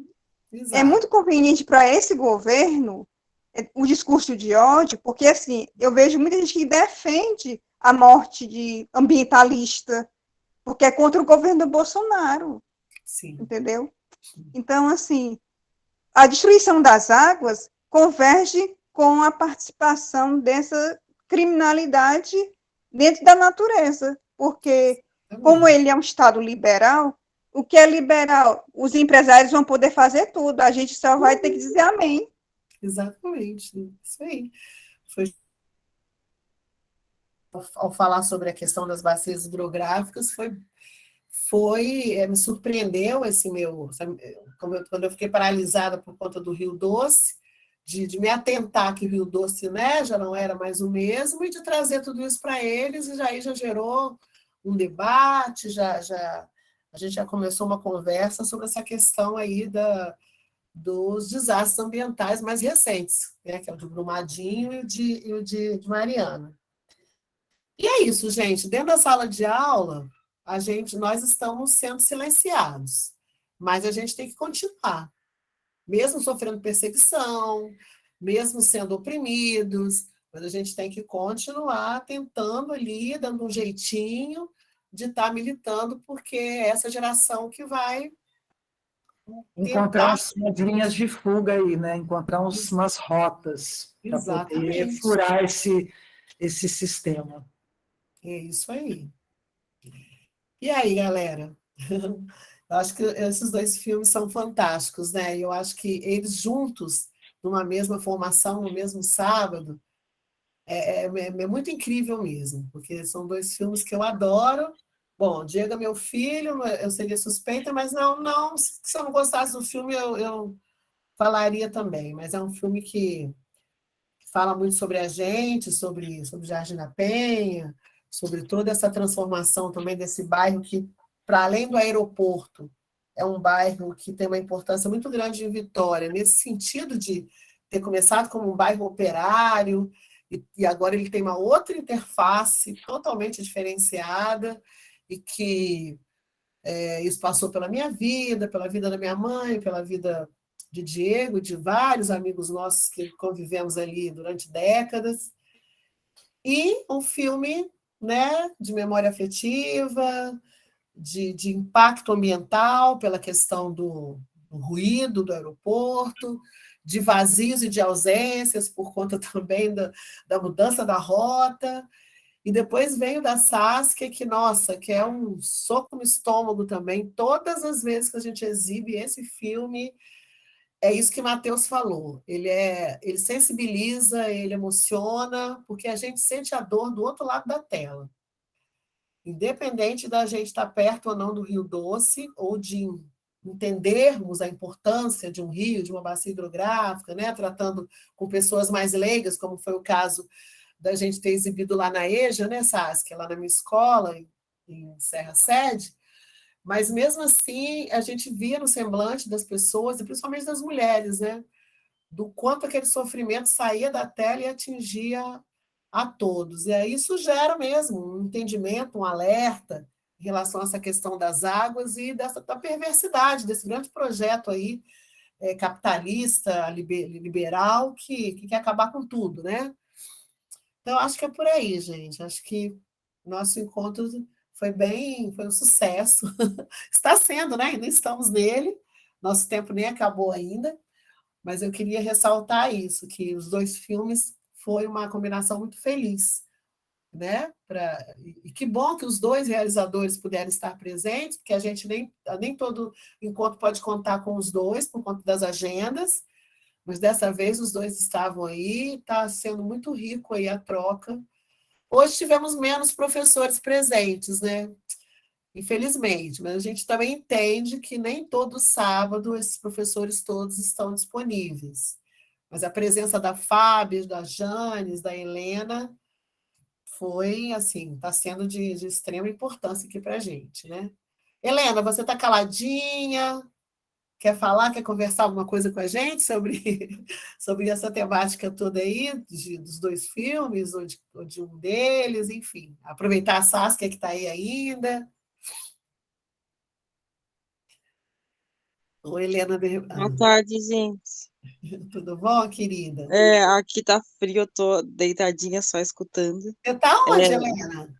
é Exato. muito conveniente para esse governo o discurso de ódio, porque, assim, eu vejo muita gente que defende a morte de ambientalista, porque é contra o governo do Bolsonaro, Sim. entendeu? Então, assim, a destruição das águas converge com a participação dessa criminalidade dentro da natureza, porque, como ele é um Estado liberal, o que é liberal? Os empresários vão poder fazer tudo, a gente só vai ter que dizer amém. Exatamente, isso aí. Foi ao falar sobre a questão das bacias hidrográficas, me surpreendeu esse meu, quando eu fiquei paralisada por conta do Rio Doce, de me atentar que o Rio Doce, né, já não era mais o mesmo, e de trazer tudo isso para eles, e aí já gerou um debate, a gente já começou uma conversa sobre essa questão aí dos desastres ambientais mais recentes, né, que é o de Brumadinho e o de Mariana. E é isso, gente. Dentro da sala de aula, nós estamos sendo silenciados, mas a gente tem que continuar, mesmo sofrendo perseguição, mesmo sendo oprimidos, mas a gente tem que continuar tentando ali, dando um jeitinho de estar militando, porque é essa geração que vai Encontrar tentar. umas linhas de fuga aí, né? Encontrar umas rotas para poder Exatamente. furar esse sistema. É isso aí. E aí, galera? Eu acho que esses dois filmes são fantásticos, né? E eu acho que eles juntos, numa mesma formação, no mesmo sábado, é muito incrível mesmo, porque são dois filmes que eu adoro. Bom, Diego é meu filho, eu seria suspeita, mas não, se eu não gostasse do filme, eu falaria também. Mas é um filme que fala muito sobre a gente, sobre Jardim da Penha, sobre toda essa transformação também desse bairro que, para além do aeroporto, é um bairro que tem uma importância muito grande em Vitória, nesse sentido de ter começado como um bairro operário, e agora ele tem uma outra interface totalmente diferenciada, e que isso passou pela minha vida, pela vida da minha mãe, pela vida de Diego, de vários amigos nossos que convivemos ali durante décadas. E um filme, né, de memória afetiva, de impacto ambiental, pela questão do ruído do aeroporto, de vazios e de ausências, por conta também da mudança da rota. E depois veio da Saskia, que, nossa, que é um soco no estômago também. Todas as vezes que a gente exibe esse filme, é isso que Matheus falou. Ele sensibiliza, ele emociona, porque a gente sente a dor do outro lado da tela. Independente da gente estar perto ou não do Rio Doce, ou de entendermos a importância de um rio, de uma bacia hidrográfica, né, tratando com pessoas mais leigas, como foi o caso da gente ter exibido lá na EJA, né, Saskia, lá na minha escola, em Serra Sede, mas mesmo assim a gente via no semblante das pessoas, e principalmente das mulheres, né, do quanto aquele sofrimento saía da tela e atingia a todos. E aí isso gera mesmo um entendimento, um alerta em relação a essa questão das águas e da perversidade desse grande projeto aí, capitalista, liberal, que quer acabar com tudo, né? Então, acho que é por aí, gente. Acho que nosso encontro foi um sucesso. Está sendo, né? Ainda estamos nele. Nosso tempo nem acabou ainda, mas eu queria ressaltar isso, que os dois filmes foi uma combinação muito feliz, né? E que bom que os dois realizadores puderam estar presentes, porque a gente nem todo encontro pode contar com os dois, por conta das agendas, mas dessa vez os dois estavam aí, está sendo muito rico aí a troca. Hoje tivemos menos professores presentes, né? Infelizmente, mas a gente também entende que nem todo sábado esses professores todos estão disponíveis. Mas a presença da Fábio, da Janes, da Helena, foi, assim, está sendo de extrema importância aqui para a gente, né? Helena, você está caladinha? Quer falar, quer conversar alguma coisa com a gente sobre essa temática toda aí, dos dois filmes, ou de um deles, enfim. Aproveitar a Saskia que está aí ainda. Oi, Helena. Boa tarde, gente. Tudo bom, querida? Aqui tá frio, eu tô deitadinha só escutando. Você está onde, É, Helena?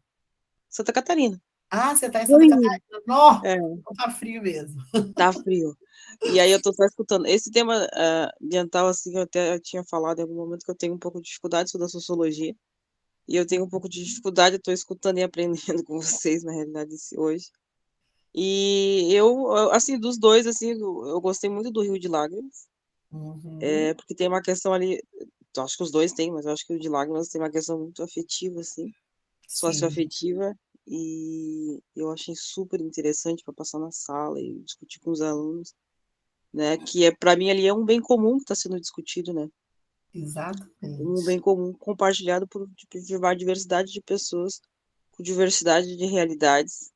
Santa Catarina. Ah, você está em Santa Oi. Catarina? Nó, É, tá frio mesmo. tá frio. E aí eu tô só escutando. Esse tema ambiental, assim, eu até tinha falado em algum momento que eu tenho um pouco de dificuldade, sou da sociologia, e eu tenho um pouco de dificuldade, eu tô escutando e aprendendo com vocês, na realidade, hoje. E assim, dos dois, assim, eu gostei muito do Rio de Lágrimas, Uhum, porque tem uma questão ali, eu acho que os dois têm, mas eu acho que o de Lágrimas tem uma questão muito afetiva, assim, sim, socioafetiva, e eu achei super interessante para passar na sala e discutir com os alunos, né? Que para mim ali é um bem comum que está sendo discutido, né? Um exatamente. bem comum compartilhado por uma diversidade de pessoas com diversidade de realidades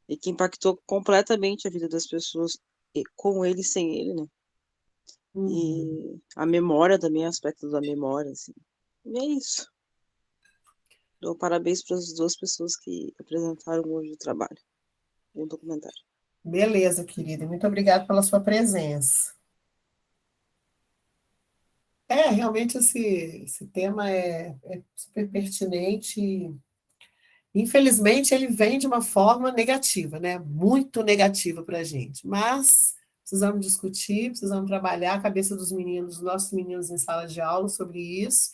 e que impactou completamente a vida das pessoas com ele e sem ele, né? Uhum. E a memória também, aspecto da memória, assim. E é isso. Dou parabéns para as duas pessoas que apresentaram hoje o trabalho, o documentário. Beleza, querida. Muito obrigada pela sua presença. Realmente esse tema é super pertinente. Infelizmente, ele vem de uma forma negativa, né? Muito negativa para a gente. Mas precisamos discutir, precisamos trabalhar a cabeça dos meninos, dos nossos meninos em sala de aula sobre isso.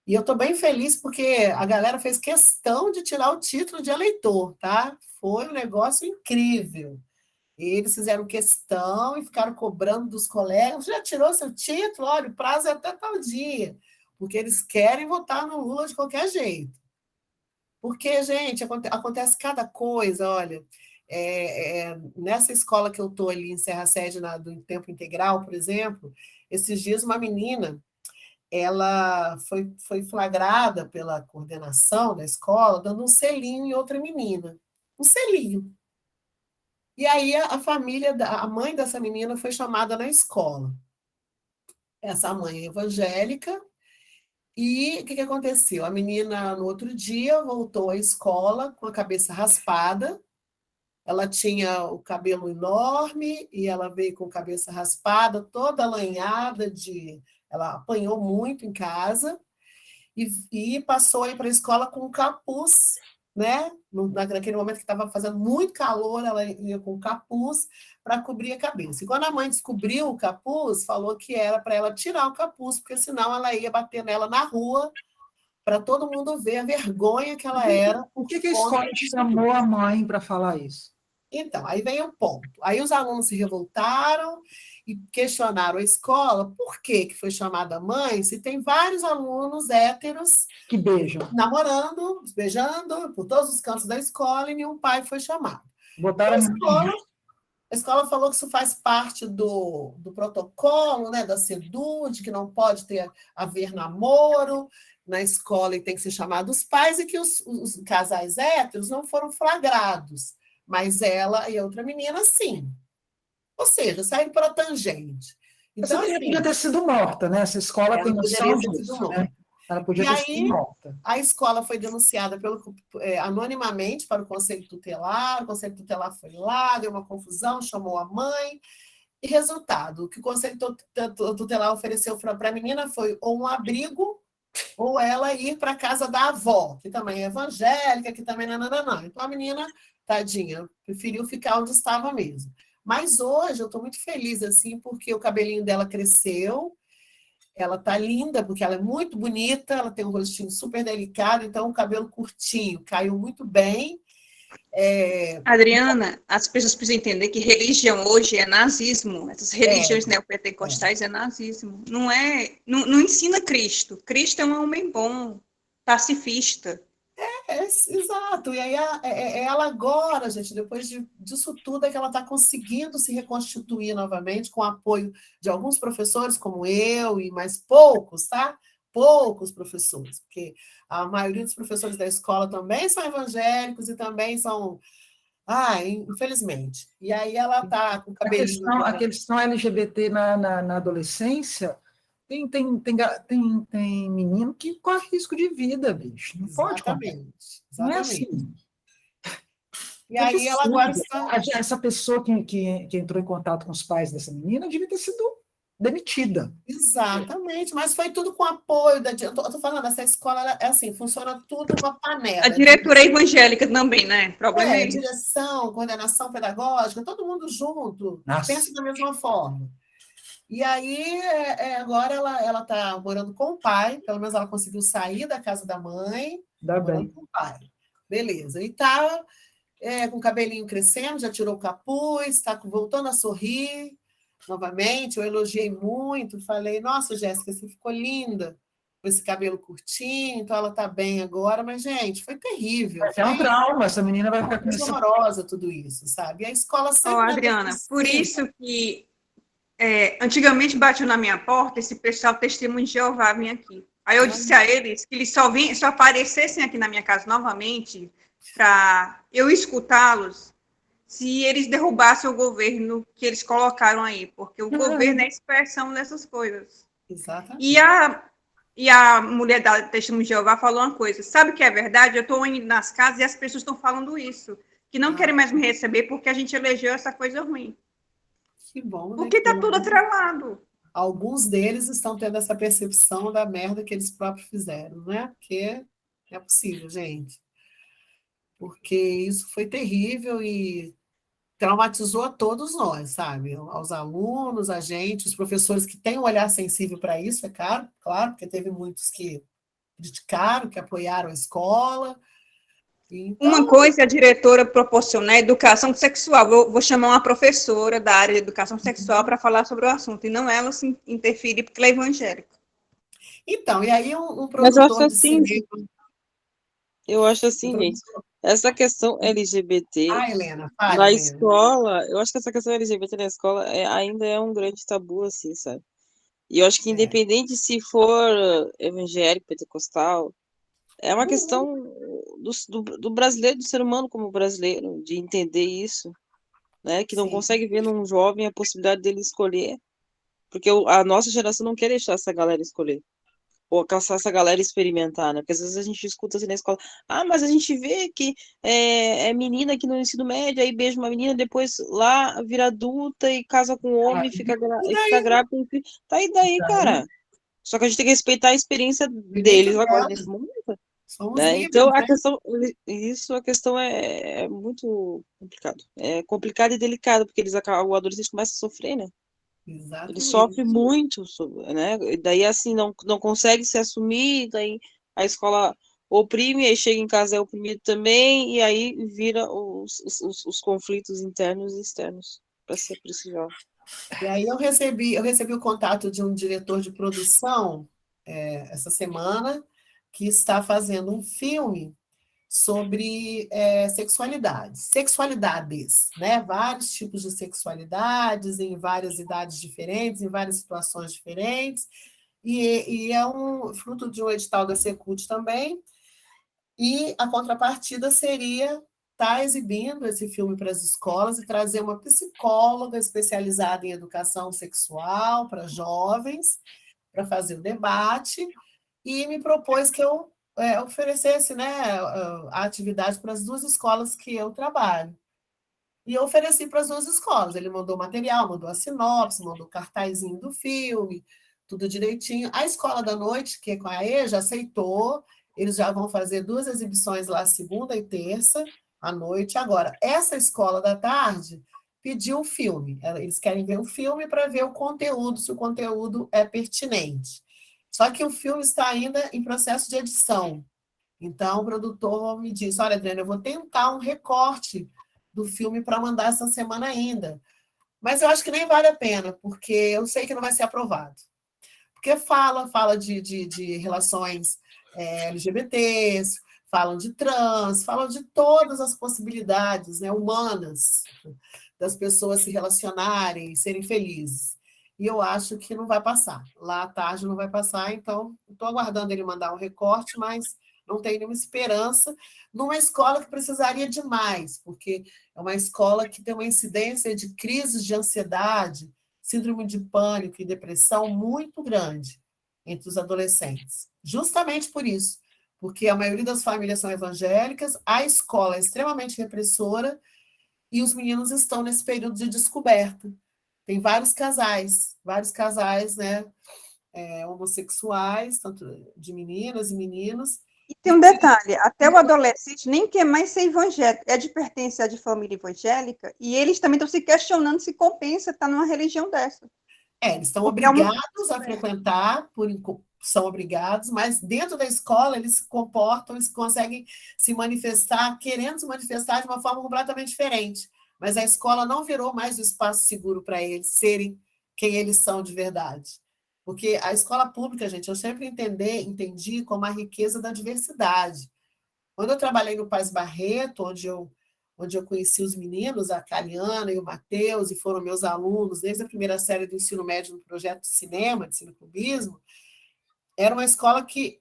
E eu estou bem feliz porque a galera fez questão de tirar o título de eleitor, tá? Foi um negócio incrível. Eles fizeram questão e ficaram cobrando dos colegas. Já tirou seu título? Olha, o prazo é até tal dia. Porque eles querem votar no Lula de qualquer jeito. Porque, gente, acontece cada coisa, olha. Nessa escola que eu estou ali em Serra Sede, do tempo integral, por exemplo, esses dias uma menina ela foi flagrada pela coordenação da escola dando um selinho em outra menina. Um selinho. E aí a família, a mãe dessa menina foi chamada na escola. Essa mãe é evangélica. E o que aconteceu? A menina, no outro dia, voltou à escola com a cabeça raspada. Ela tinha o cabelo enorme e ela veio com a cabeça raspada, toda alanhada ela apanhou muito em casa e passou aí para a escola com um capuz, né? Naquele momento que estava fazendo muito calor, ela ia com capuz para cobrir a cabeça. E quando a mãe descobriu o capuz, falou que era para ela tirar o capuz, porque senão ela ia bater nela na rua para todo mundo ver a vergonha que ela era Por por que a conta escola disso chamou tudo. a mãe para falar isso? Então, aí vem o ponto. Aí os alunos se revoltaram e questionaram a escola por que foi chamada mãe, se tem vários alunos héteros Que beijam. namorando, beijando por todos os cantos da escola e nenhum pai foi chamado. Botaram A escola falou que isso faz parte do protocolo, né, da CEDUD, que não pode haver namoro na escola e tem que ser chamado os pais, e que os casais héteros não foram flagrados, mas ela e a outra menina, sim. Ou seja, saíram para a tangente. Essa Então, menina podia assim, ter sido morta, né? Essa escola tem ela noção poderia ter sido disso, morta. né? Ela E podia ter sido aí, morta. a escola foi denunciada anonimamente para o Conselho Tutelar foi lá, deu uma confusão, chamou a mãe, e resultado, o que o Conselho Tutelar ofereceu para a menina foi ou um abrigo, ou ela ir para a casa da avó, que também é evangélica, que também não. Então a menina, tadinha, preferiu ficar onde estava mesmo. Mas hoje eu estou muito feliz, assim, porque o cabelinho dela cresceu, ela tá linda, porque ela é muito bonita, ela tem um rostinho super delicado, então o cabelo curtinho caiu muito bem. Adriana, as pessoas precisam entender que religião hoje é nazismo. Essas religiões É, neopentecostais é nazismo. Não ensina Cristo. Cristo é um homem bom, pacifista. Exato. E aí ela agora, gente, depois disso tudo, é que ela está conseguindo se reconstituir novamente com o apoio de alguns professores, como eu, e mais poucos, tá? Poucos professores, porque a maioria dos professores da escola também são evangélicos e também Infelizmente. E aí ela tá com o A cabelinho questão LGBT na adolescência, tem menino que corre risco de vida, bicho. Não pode contar. Exatamente, Não é exatamente. assim. E aí ela agora absurdo. está... Essa pessoa que entrou em contato com os pais dessa menina devia ter sido demitida. Exatamente, mas foi tudo com apoio da... Eu tô falando, essa escola é assim, funciona tudo uma A panela. diretora é evangélica também, né? O problema é isso. Direção, coordenação pedagógica, todo mundo junto, Nossa. pensa da mesma forma. E aí, agora ela está morando com o pai, pelo menos ela conseguiu sair da casa da mãe, Dá morando bem. com o pai. Beleza. E está com o cabelinho crescendo, já tirou o capuz, está voltando a sorrir novamente. Eu elogiei muito, falei, nossa, Jéssica, você ficou linda com esse cabelo curtinho, então ela está bem agora, mas, gente, foi terrível. É um trauma, essa menina vai ficar com Foi isso. horrorosa tudo isso, sabe? E a escola sempre... Adriana, por isso que antigamente bateu na minha porta esse pessoal Testemunho de Jeová vinha aqui. Aí eu disse a eles que eles só aparecessem aqui na minha casa novamente para eu escutá-los se eles derrubassem o governo que eles colocaram aí, porque o governo é a expressão dessas coisas. Exatamente. E a mulher da Testemunho de Jeová falou uma coisa, sabe o que é verdade? Eu estou indo nas casas e as pessoas estão falando isso, que não querem mais me receber porque a gente elegeu essa coisa ruim. Que bom, né? Porque está tudo atrelado. Alguns deles estão tendo essa percepção da merda que eles próprios fizeram, né? Porque é possível, gente. Porque isso foi terrível e traumatizou a todos nós, sabe? Aos alunos, a gente, os professores que têm um olhar sensível para isso, claro, porque teve muitos que criticaram, que apoiaram a escola. Então... Uma coisa a diretora proporciona é educação sexual. Vou chamar uma professora da área de educação sexual para falar sobre o assunto, e não ela se interferir, porque ela é evangélica. Então, e aí um produtor Mas eu acho assim, cinema... Eu acho assim, gente, essa questão LGBT Helena, fale, na Helena. escola, eu acho que essa questão LGBT na escola ainda é um grande tabu, assim, sabe? E eu acho que independente se for evangélico, pentecostal, é uma questão do brasileiro, do ser humano como brasileiro, de entender isso, né? Que não consegue ver num jovem a possibilidade dele escolher, porque a nossa geração não quer deixar essa galera escolher, ou caçar essa galera experimentar, né? Porque às vezes a gente escuta assim na escola, mas a gente vê que é menina aqui no ensino médio, aí beija uma menina, depois lá vira adulta e casa com um homem, fica grávida, enfim. Tá aí daí, cara. Só que a gente tem que respeitar a experiência deles agora nesse momento. Né? Então a questão é muito complicado. É complicado e delicado, porque o adolescente começa a sofrer, né? Exatamente. Ele sofre muito, né? E daí assim não consegue se assumir, daí a escola oprime, aí chega em casa é oprimido também, e aí vira os conflitos internos e externos para ser preciso. E aí eu recebi o contato de um diretor de produção essa semana, que está fazendo um filme sobre sexualidades, né? Vários tipos de sexualidades, em várias idades diferentes, em várias situações diferentes, e é um fruto de um edital da Secult também, e a contrapartida seria estar exibindo esse filme para as escolas e trazer uma psicóloga especializada em educação sexual para jovens, para fazer o debate, e me propôs que eu oferecesse, né, a atividade para as duas escolas que eu trabalho. E eu ofereci para as duas escolas. Ele mandou material, mandou a sinopse, mandou o cartazinho do filme, tudo direitinho. A escola da noite, que é com a EJA, aceitou. Eles já vão fazer 2 exibições lá, segunda e terça, à noite. Agora, essa escola da tarde pediu o filme. Eles querem ver o filme para ver o conteúdo, se o conteúdo é pertinente. Só que o filme está ainda em processo de edição. Então, o produtor me disse, olha, Adriana, eu vou tentar um recorte do filme para mandar essa semana ainda. Mas eu acho que nem vale a pena, porque eu sei que não vai ser aprovado. Porque fala de relações LGBTs, falam de trans, falam de todas as possibilidades, né, humanas das pessoas se relacionarem, serem felizes. E eu acho que não vai passar. Lá à tarde não vai passar, então estou aguardando ele mandar um recorte, mas não tenho nenhuma esperança numa escola que precisaria de mais, porque é uma escola que tem uma incidência de crises de ansiedade, síndrome de pânico e depressão muito grande entre os adolescentes. Justamente por isso, porque a maioria das famílias são evangélicas, a escola é extremamente repressora e os meninos estão nesse período de descoberta. Tem vários casais, né, homossexuais, tanto de meninas e meninos. E tem um detalhe, até o adolescente nem quer mais ser evangélico, é de pertencer de família evangélica, e eles também estão se questionando se compensa estar numa religião dessa. Eles estão Porque é uma- obrigados a frequentar, são obrigados, mas dentro da escola eles se comportam, eles conseguem se manifestar, querendo se manifestar de uma forma completamente diferente. Mas a escola não virou mais o espaço seguro para eles serem quem eles são de verdade. Porque a escola pública, gente, eu sempre entendi como a riqueza da diversidade. Quando eu trabalhei no Paz Barreto, onde eu conheci os meninos, a Cariana e o Matheus, e foram meus alunos desde a primeira série do ensino médio no projeto de cinema, de cineclubismo, era uma escola que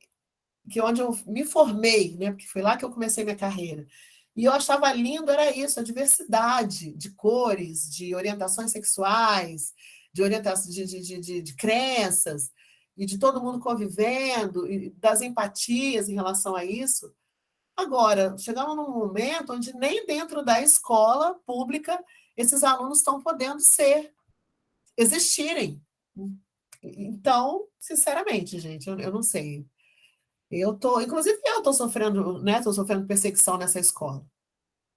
onde eu me formei, né, porque foi lá que eu comecei minha carreira. E eu achava lindo, era isso, a diversidade de cores, de orientações sexuais, de orientação de crenças, e de todo mundo convivendo, e das empatias em relação a isso. Agora, chegamos num momento onde nem dentro da escola pública esses alunos estão podendo existirem. Então, sinceramente, gente, eu não sei. Inclusive, eu estou sofrendo, né? Estou sofrendo perseguição nessa escola.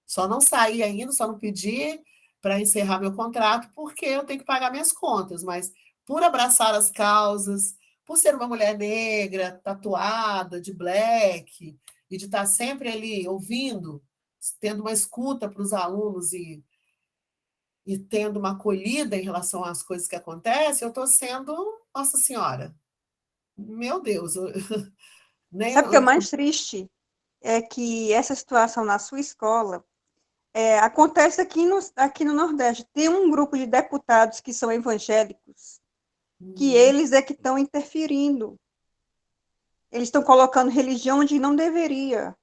Só não saí ainda, só não pedi para encerrar meu contrato, porque eu tenho que pagar minhas contas, mas por abraçar as causas, por ser uma mulher negra, tatuada, de black, e de estar sempre ali ouvindo, tendo uma escuta para os alunos e tendo uma acolhida em relação às coisas que acontecem, eu estou sendo, Nossa Senhora, meu Deus, nem Sabe o que é o mais triste? É que essa situação na sua escola acontece aqui no Nordeste. Tem um grupo de deputados que são evangélicos, que eles é que estão interferindo. Eles estão colocando religião onde não deveria.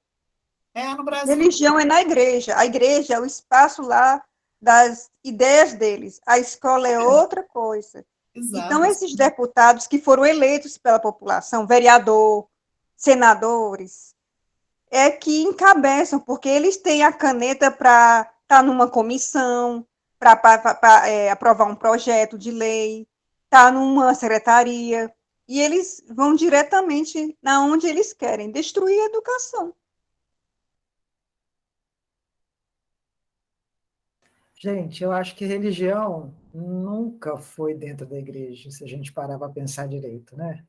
no Brasil. Religião é na igreja. A igreja é o espaço lá das ideias deles. A escola é outra coisa. Exato. Então, esses deputados que foram eleitos pela população, vereador, senadores, é que encabeçam, porque eles têm a caneta para estar numa comissão, para aprovar um projeto de lei, estar numa secretaria, e eles vão diretamente na onde eles querem, destruir a educação. Gente, eu acho que religião nunca foi dentro da igreja, se a gente parar para pensar direito, né?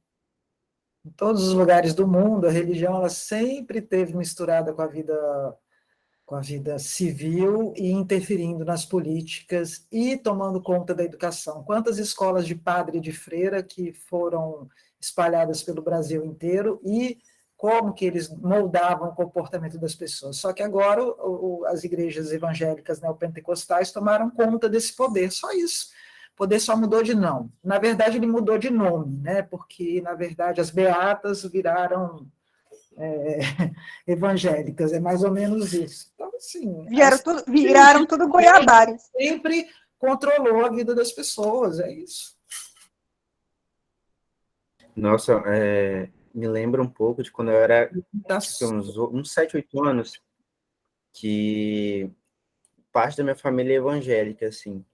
Em todos os lugares do mundo, a religião ela sempre esteve misturada com a vida civil e interferindo nas políticas e tomando conta da educação. Quantas escolas de padre e de freira que foram espalhadas pelo Brasil inteiro e como que eles moldavam o comportamento das pessoas. Só que agora as igrejas evangélicas neopentecostais tomaram conta desse poder, só isso. O poder só mudou de nome. Na verdade, ele mudou de nome, né? Porque, na verdade, as beatas viraram evangélicas, é mais ou menos isso. Então, assim... Viraram tudo goiabares. Sempre controlou a vida das pessoas, é isso. Nossa, me lembra um pouco de quando eu era uns 7, 8 anos, que parte da minha família é evangélica, assim.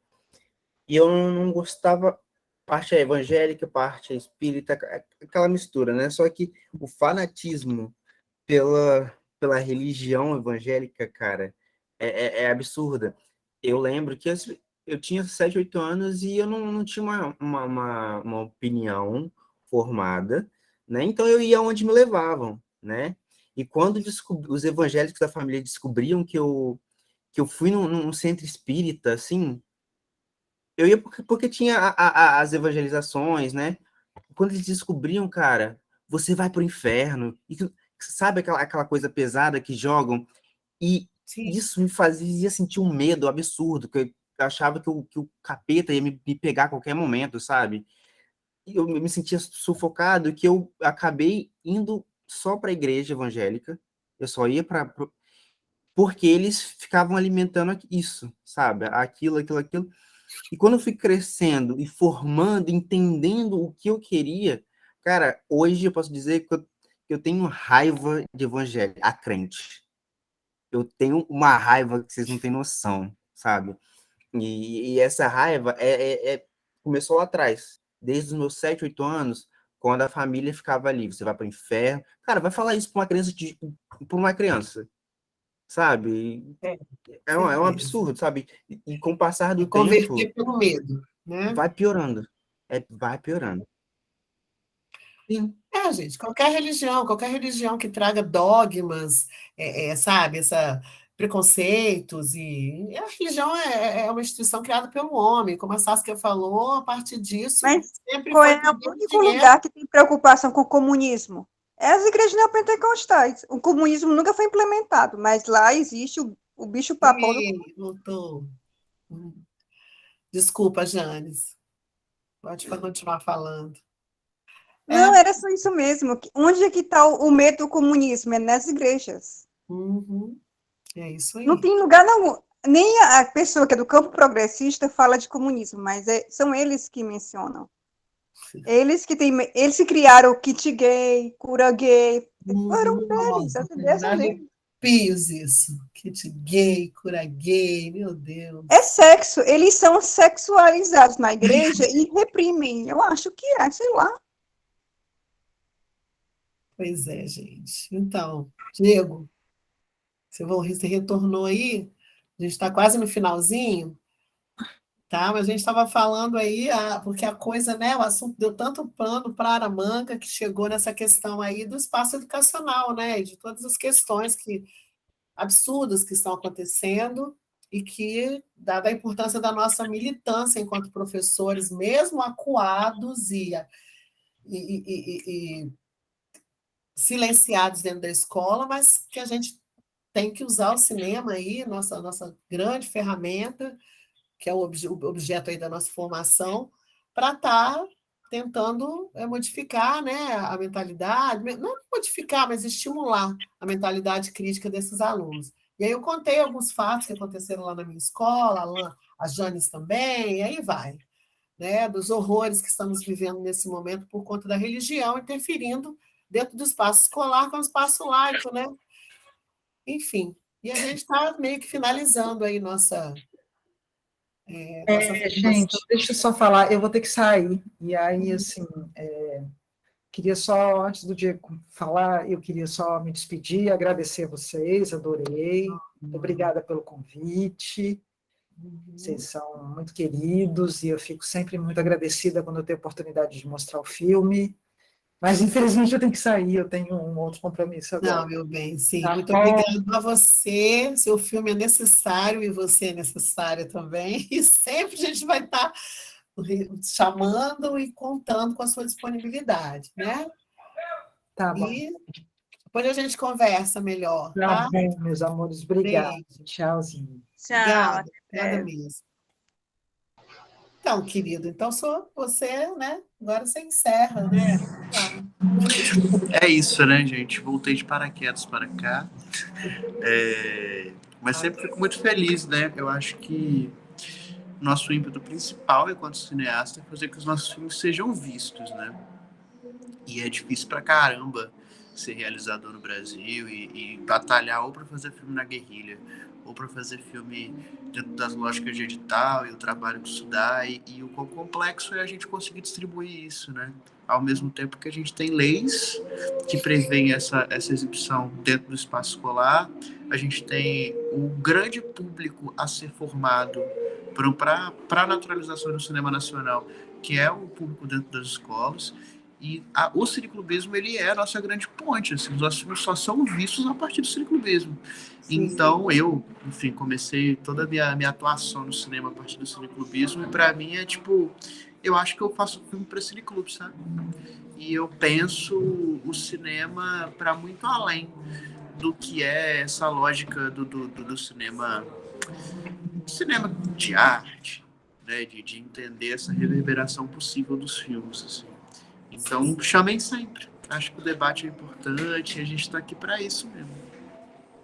E eu não gostava, parte é evangélica, parte é espírita, aquela mistura, né? Só que o fanatismo pela religião evangélica, cara, é absurda. Eu lembro que eu tinha 7, 8 anos e eu não tinha uma opinião formada, né? Então eu ia onde me levavam, né? E quando os evangélicos da família descobriam que eu fui num centro espírita, assim, eu ia porque tinha as evangelizações, né? Quando eles descobriam, cara, você vai pro inferno, e sabe aquela coisa pesada que jogam? E Sim. Isso me fazia sentir um medo absurdo, que eu achava que o capeta ia me pegar a qualquer momento, sabe? E eu me sentia sufocado, que eu acabei indo só para a igreja evangélica, eu só ia porque eles ficavam alimentando isso, sabe? Aquilo. E quando eu fui crescendo e formando, entendendo o que eu queria, cara, hoje eu posso dizer que eu tenho raiva de evangélico, a crente. Eu tenho uma raiva que vocês não têm noção, sabe? E essa raiva começou lá atrás, desde os meus 7, 8 anos, quando a família ficava ali, você vai para o inferno. Cara, vai falar isso para uma criança, sabe? É um Certeza. absurdo, sabe? E com o passar É do tempo, converter pelo medo, né? vai piorando. Vai piorando. Sim. Gente, qualquer religião que traga dogmas, sabe, preconceitos, e a religião é uma instituição criada pelo homem, como a Saskia falou, a partir disso Mas sempre qual foi é o por único dinheiro. lugar que tem preocupação com o comunismo? É as igrejas neopentecostais. O comunismo nunca foi implementado, mas lá existe o bicho-papão do. Ih, voltou. Desculpa, Janes. Pode continuar falando. Não, era só isso mesmo. Onde é que está o medo do comunismo? É nas igrejas. Uhum. É isso aí. Não tem lugar não. Nem a pessoa que é do campo progressista fala de comunismo, mas são eles que mencionam. Eles que criaram o kit gay, cura gay. Foram deles, as ideias são deles. Arrepios isso. Kit gay, cura gay, meu Deus. É sexo. Eles são sexualizados na igreja e reprimem. Eu acho que sei lá. Pois é, gente. Então, Diego, você retornou aí? A gente está quase no finalzinho, tá? Mas a gente estava falando aí, porque a coisa, né? O assunto deu tanto pano para a manga que chegou nessa questão aí do espaço educacional, né? E de todas as questões absurdas que estão acontecendo e que, dada a importância da nossa militância enquanto professores, mesmo acuados e silenciados dentro da escola, mas que a gente tem que usar o cinema aí, nossa grande ferramenta, que é o objeto aí da nossa formação, para estar tentando modificar, né, a mentalidade, não modificar, mas estimular a mentalidade crítica desses alunos. E aí eu contei alguns fatos que aconteceram lá na minha escola, a Janes também, e aí vai, né, dos horrores que estamos vivendo nesse momento por conta da religião interferindo dentro do espaço escolar, que é um espaço laico, né? Enfim, e a gente está meio que finalizando aí nossa gente, deixa eu só falar, eu vou ter que sair, e aí, assim, queria só, antes do Diego falar, eu queria só me despedir, agradecer a vocês, adorei, obrigada pelo convite, vocês são muito queridos, e eu fico sempre muito agradecida quando eu tenho a oportunidade de mostrar o filme, mas infelizmente eu tenho que sair, eu tenho um outro compromisso agora. Não, meu bem, sim. Tá Muito bom? obrigada a você. Seu filme é necessário e você é necessária também. E sempre a gente vai estar chamando e contando com a sua disponibilidade, né? Tá bom. E depois a gente conversa melhor, Tá tá? bom, meus amores, obrigado. Beijo. Tchauzinho. Obrigada, obrigada mesmo. Então, querido, então você, né? Agora você encerra, né? É isso, né, gente? Voltei de paraquedas para cá. Mas sempre fico muito feliz, né? Eu acho que nosso ímpeto principal, enquanto cineasta, é fazer que os nossos filmes sejam vistos, né? E é difícil pra caramba ser realizador no Brasil e batalhar ou para fazer filme na guerrilha, ou para fazer filme dentro das lógicas de edital e o trabalho que isso dá, e o quão complexo é a gente conseguir distribuir isso, né? Ao mesmo tempo que a gente tem leis que prevêem essa exibição dentro do espaço escolar, a gente tem o grande público a ser formado para a naturalização do cinema nacional, que é o público dentro das escolas, e o cineclubismo, ele é a nossa grande ponte, assim, os nossos filmes só são vistos a partir do cineclubismo. Então, eu, enfim, comecei toda a minha atuação no cinema a partir do cineclubismo, e para mim é tipo, eu acho que eu faço filme para cineclube, sabe? E eu penso o cinema para muito além do que é essa lógica do cinema de arte, né? De entender essa reverberação possível dos filmes, assim. Então, chamem sempre. Acho que o debate é importante, a gente está aqui para isso mesmo.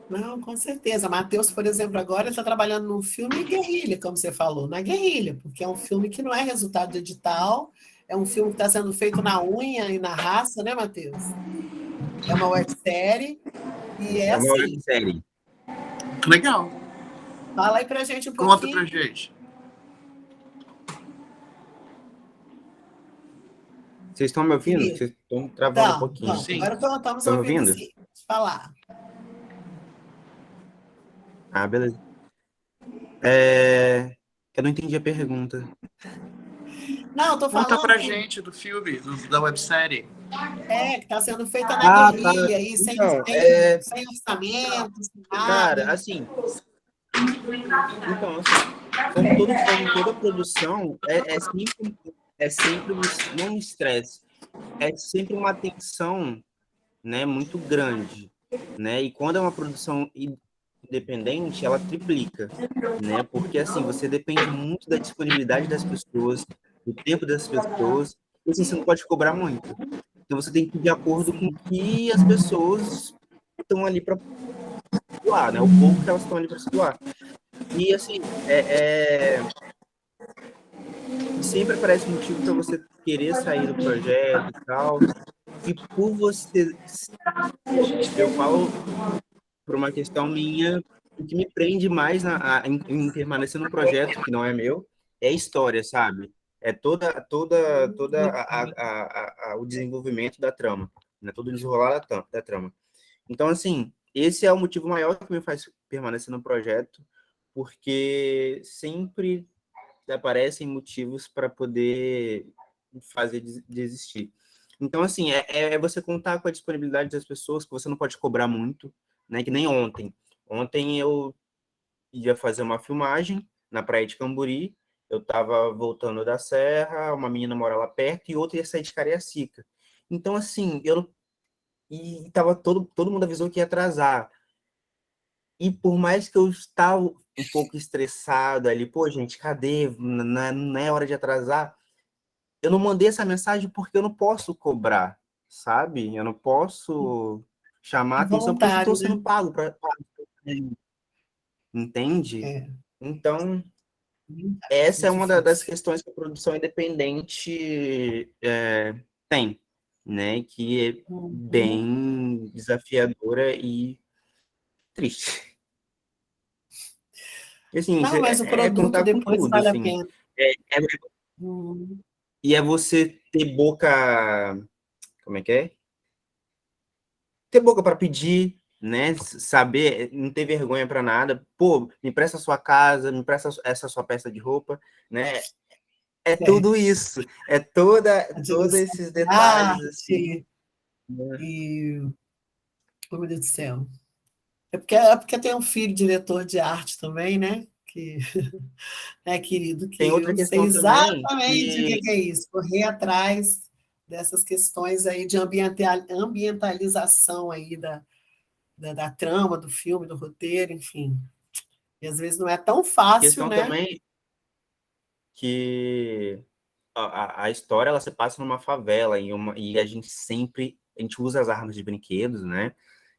Não, com certeza. Matheus, por exemplo, agora está trabalhando num filme guerrilha, como você falou, na guerrilha, porque é um filme que não é resultado de edital, é um filme que está sendo feito na unha e na raça, né, Matheus? É uma websérie, e é É uma assim. websérie. Legal. Fala aí pra gente um Conta pouquinho. pra gente. Vocês estão me ouvindo? Querido. Vocês estão travando um Então, pouquinho. Sim. agora estamos Estão me ouvindo ouvindo? sim. Falar. Ah, beleza. Eu não entendi a pergunta. Não, estou Conta falando pra que gente do filme, da websérie. que está sendo feita na guerrilha, Tá. aí, Então, sem orçamento, sem cara, nada. assim, então, assim, como toda produção, é sempre não um estresse, é sempre uma tensão, né, muito grande, né? E quando é uma produção independente, ela triplica, né? Porque assim, você depende muito da disponibilidade das pessoas, do tempo das pessoas, e assim, você não pode cobrar muito. Então você tem que ir de acordo com o que as pessoas estão ali para doar, né? O pouco que elas estão ali para se doar. E assim, sempre aparece motivo para você querer sair do projeto e tal. E por você, eu falo por uma questão minha, o que me prende mais em permanecer num projeto que não é meu é a história, sabe? É toda o desenvolvimento da trama, né? Todo o desenrolar da trama. Então, assim, esse é o motivo maior que me faz permanecer no projeto, porque sempre aparecem motivos para poder fazer desistir. Então, assim, é você contar com a disponibilidade das pessoas, que você não pode cobrar muito, né? Que nem ontem. Ontem eu ia fazer uma filmagem na praia de Camburi, eu estava voltando da serra, uma menina mora lá perto e outra ia sair de Cariacica. Então, assim, e tava todo mundo avisou que ia atrasar. E por mais que eu estava um pouco estressado ali, pô, gente, cadê? Não é hora de atrasar. Eu não mandei essa mensagem porque eu não posso cobrar, sabe? Eu não posso chamar a atenção porque eu estou Voluntário, né? sendo pago para. Entende? É. Então, essa é uma das questões que a produção independente tem, né? Que é bem desafiadora e triste. E, assim, Não, mas o produto contar com depois tudo, vale a assim. pena. Hum. E é você ter boca... Como é que é? Ter boca para pedir, né? Saber, não ter vergonha para nada. Pô, me empresta a sua casa, me empresta essa sua peça de roupa, né? É tudo isso. É todos esses detalhes, assim. E, oh, meu Deus do céu. É porque tem um filho diretor de arte também, né? Que querido, Tem que outra eu sei questão também exatamente o que que é isso, correr atrás dessas questões aí de ambientalização aí da trama, do filme, do roteiro, enfim. E às vezes não é tão fácil, questão né? também que a história ela se passa numa favela e a gente usa as armas de brinquedos, né?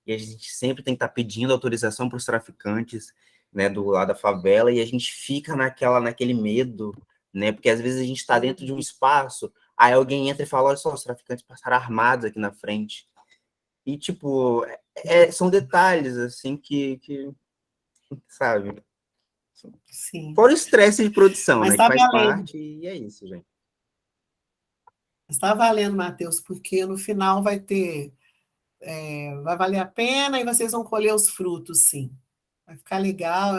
E a gente sempre tem que estar pedindo autorização para os traficantes, né, do lado da favela, e a gente fica naquele medo, né? Porque às vezes a gente está dentro de um espaço, aí alguém entra e fala, olha só, os traficantes passaram armados aqui na frente. E, tipo, são detalhes, assim, que sabe? Sim. Fora o estresse de produção, Mas né? Que está faz valendo. parte, e é isso, gente. Está valendo, Matheus, porque no final vai valer a pena e vocês vão colher os frutos, sim. Vai ficar legal,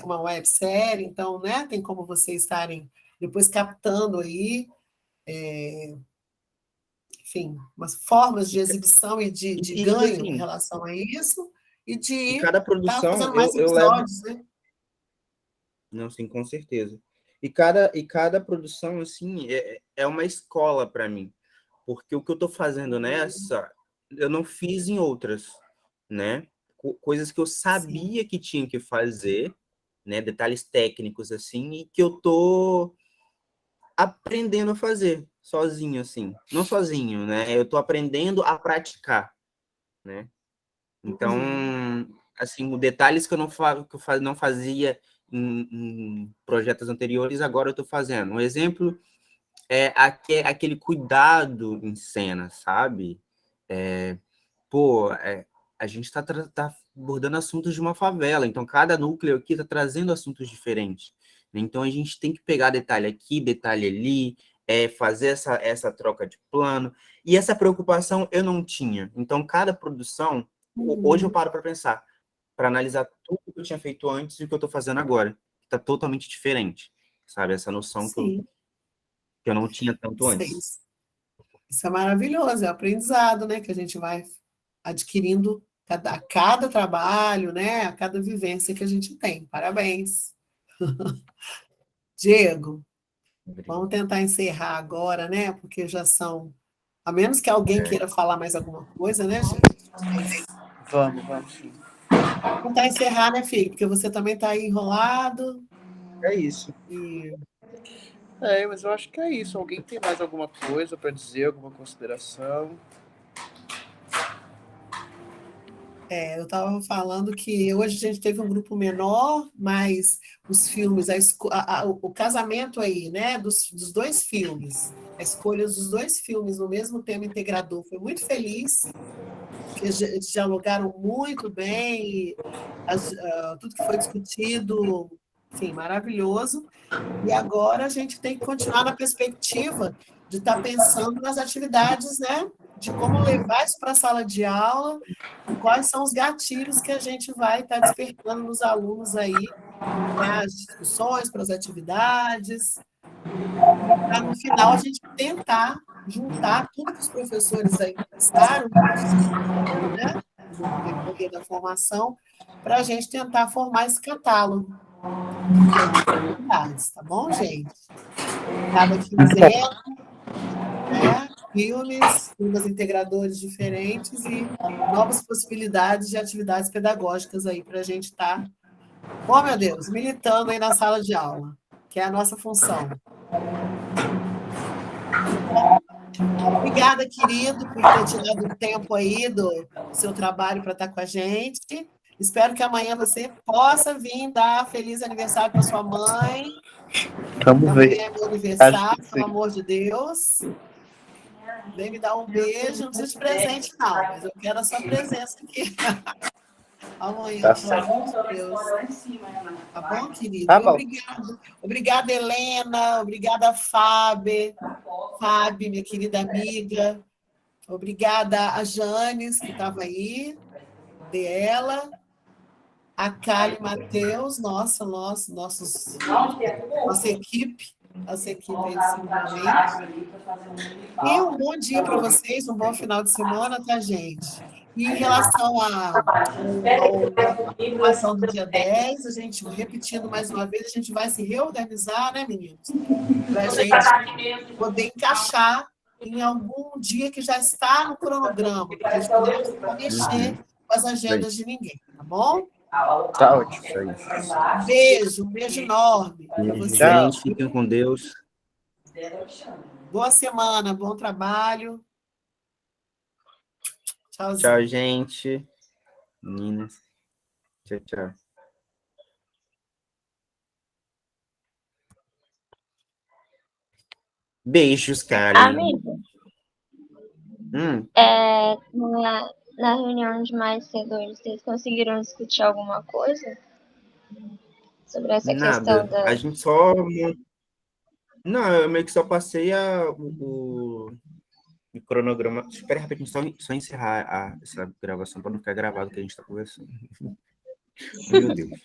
uma websérie, então, né? Tem como vocês estarem depois captando aí, enfim, umas formas de exibição e de ganho em Assim, relação a isso, e de e cada estar produção fazendo mais eu levo. episódios, né? Não, sim, com certeza. E cada produção, assim, é uma escola para mim. Porque o que eu estou fazendo nessa, eu não fiz em outras, né? Coisas que eu Sim. sabia que tinha que fazer, né? Detalhes técnicos, assim, e que eu estou aprendendo a fazer, sozinho, assim. Não sozinho, né? Eu estou aprendendo a praticar, né? Então, assim, detalhes que eu não fazia em projetos anteriores, agora eu estou fazendo. Um exemplo é aquele cuidado em cena, sabe? A gente está abordando assuntos de uma favela, então cada núcleo aqui está trazendo assuntos diferentes. Então a gente tem que pegar detalhe aqui, detalhe ali, fazer essa troca de plano. E essa preocupação eu não tinha. Então cada produção, hoje eu paro para pensar, para analisar tudo que eu tinha feito antes e o que eu estou fazendo agora. Está totalmente diferente, sabe? Essa noção Sim, que eu não tinha tanto isso, antes. isso é maravilhoso, é o aprendizado, né, que a gente vai adquirindo a cada trabalho, né, a cada vivência que a gente tem. Parabéns. Diego, vamos tentar encerrar agora, né, porque já são, a menos que alguém queira falar mais alguma coisa, né, gente? Mas Vamos sim. vamos tentar encerrar, né, filho? Porque você também está aí enrolado. É isso. E Mas eu acho que é isso. Alguém tem mais alguma coisa para dizer, alguma consideração? eu estava falando que hoje a gente teve um grupo menor, mas os filmes, o casamento aí, né, dos dois filmes, a escolha dos dois filmes no mesmo tema integrador, foi muito feliz, porque eles dialogaram muito bem, e tudo que foi discutido, enfim, maravilhoso. E agora a gente tem que continuar na perspectiva de estar pensando nas atividades, né? De como levar isso para a sala de aula e quais são os gatilhos que a gente vai estar despertando nos alunos aí, para as discussões, para as atividades, para no final a gente tentar juntar tudo que os professores aí pensaram, né? No decorrer da formação, para a gente tentar formar esse catálogo de atividades, tá bom, gente? Cada quinzena, né? Filmes integradores diferentes e novas possibilidades de atividades pedagógicas aí para a gente estar, oh meu Deus, militando aí na sala de aula, que é a nossa função. Obrigada, querido, por ter tirado um tempo aí do seu trabalho para estar com a gente. Espero que amanhã você possa vir dar feliz aniversário para sua mãe. Vamos Amanhã ver. é meu Acho aniversário, que sim. pelo amor de Deus. Vem me dar um beijo, não precisa de presente, não, mas eu quero a sua presença aqui. Amanhã, Tá pelo certo. amor de Deus. Tá bom, querido? Tá bom. Obrigado. Obrigada, Helena. Obrigada, Fábio, minha querida amiga. Obrigada a Janes, que estava aí, dela. A Kali Matheus, nossa equipe aí de simplesmente. E um bom dia para vocês, um bom final de semana, tá, gente? E em relação à formação do dia 10, a gente, repetindo mais uma vez, a gente vai se reorganizar, né, meninos? Para a gente poder encaixar em algum dia que já está no cronograma, porque a gente não precisa mexer com as agendas de ninguém, tá bom? Tá ótimo. Um beijo enorme para vocês. Gente, fiquem com Deus. Boa semana, bom trabalho. Tchauzinho. Tchau, gente. Meninas. Tchau, tchau. Beijos, Karen. Amigo, na reunião de mais cedo hoje, vocês conseguiram discutir alguma coisa sobre essa questão Nada. A gente só... Não, eu meio que só passei o cronograma. Espera rapidinho, só encerrar essa gravação para não ficar gravado que a gente está conversando. Meu Deus.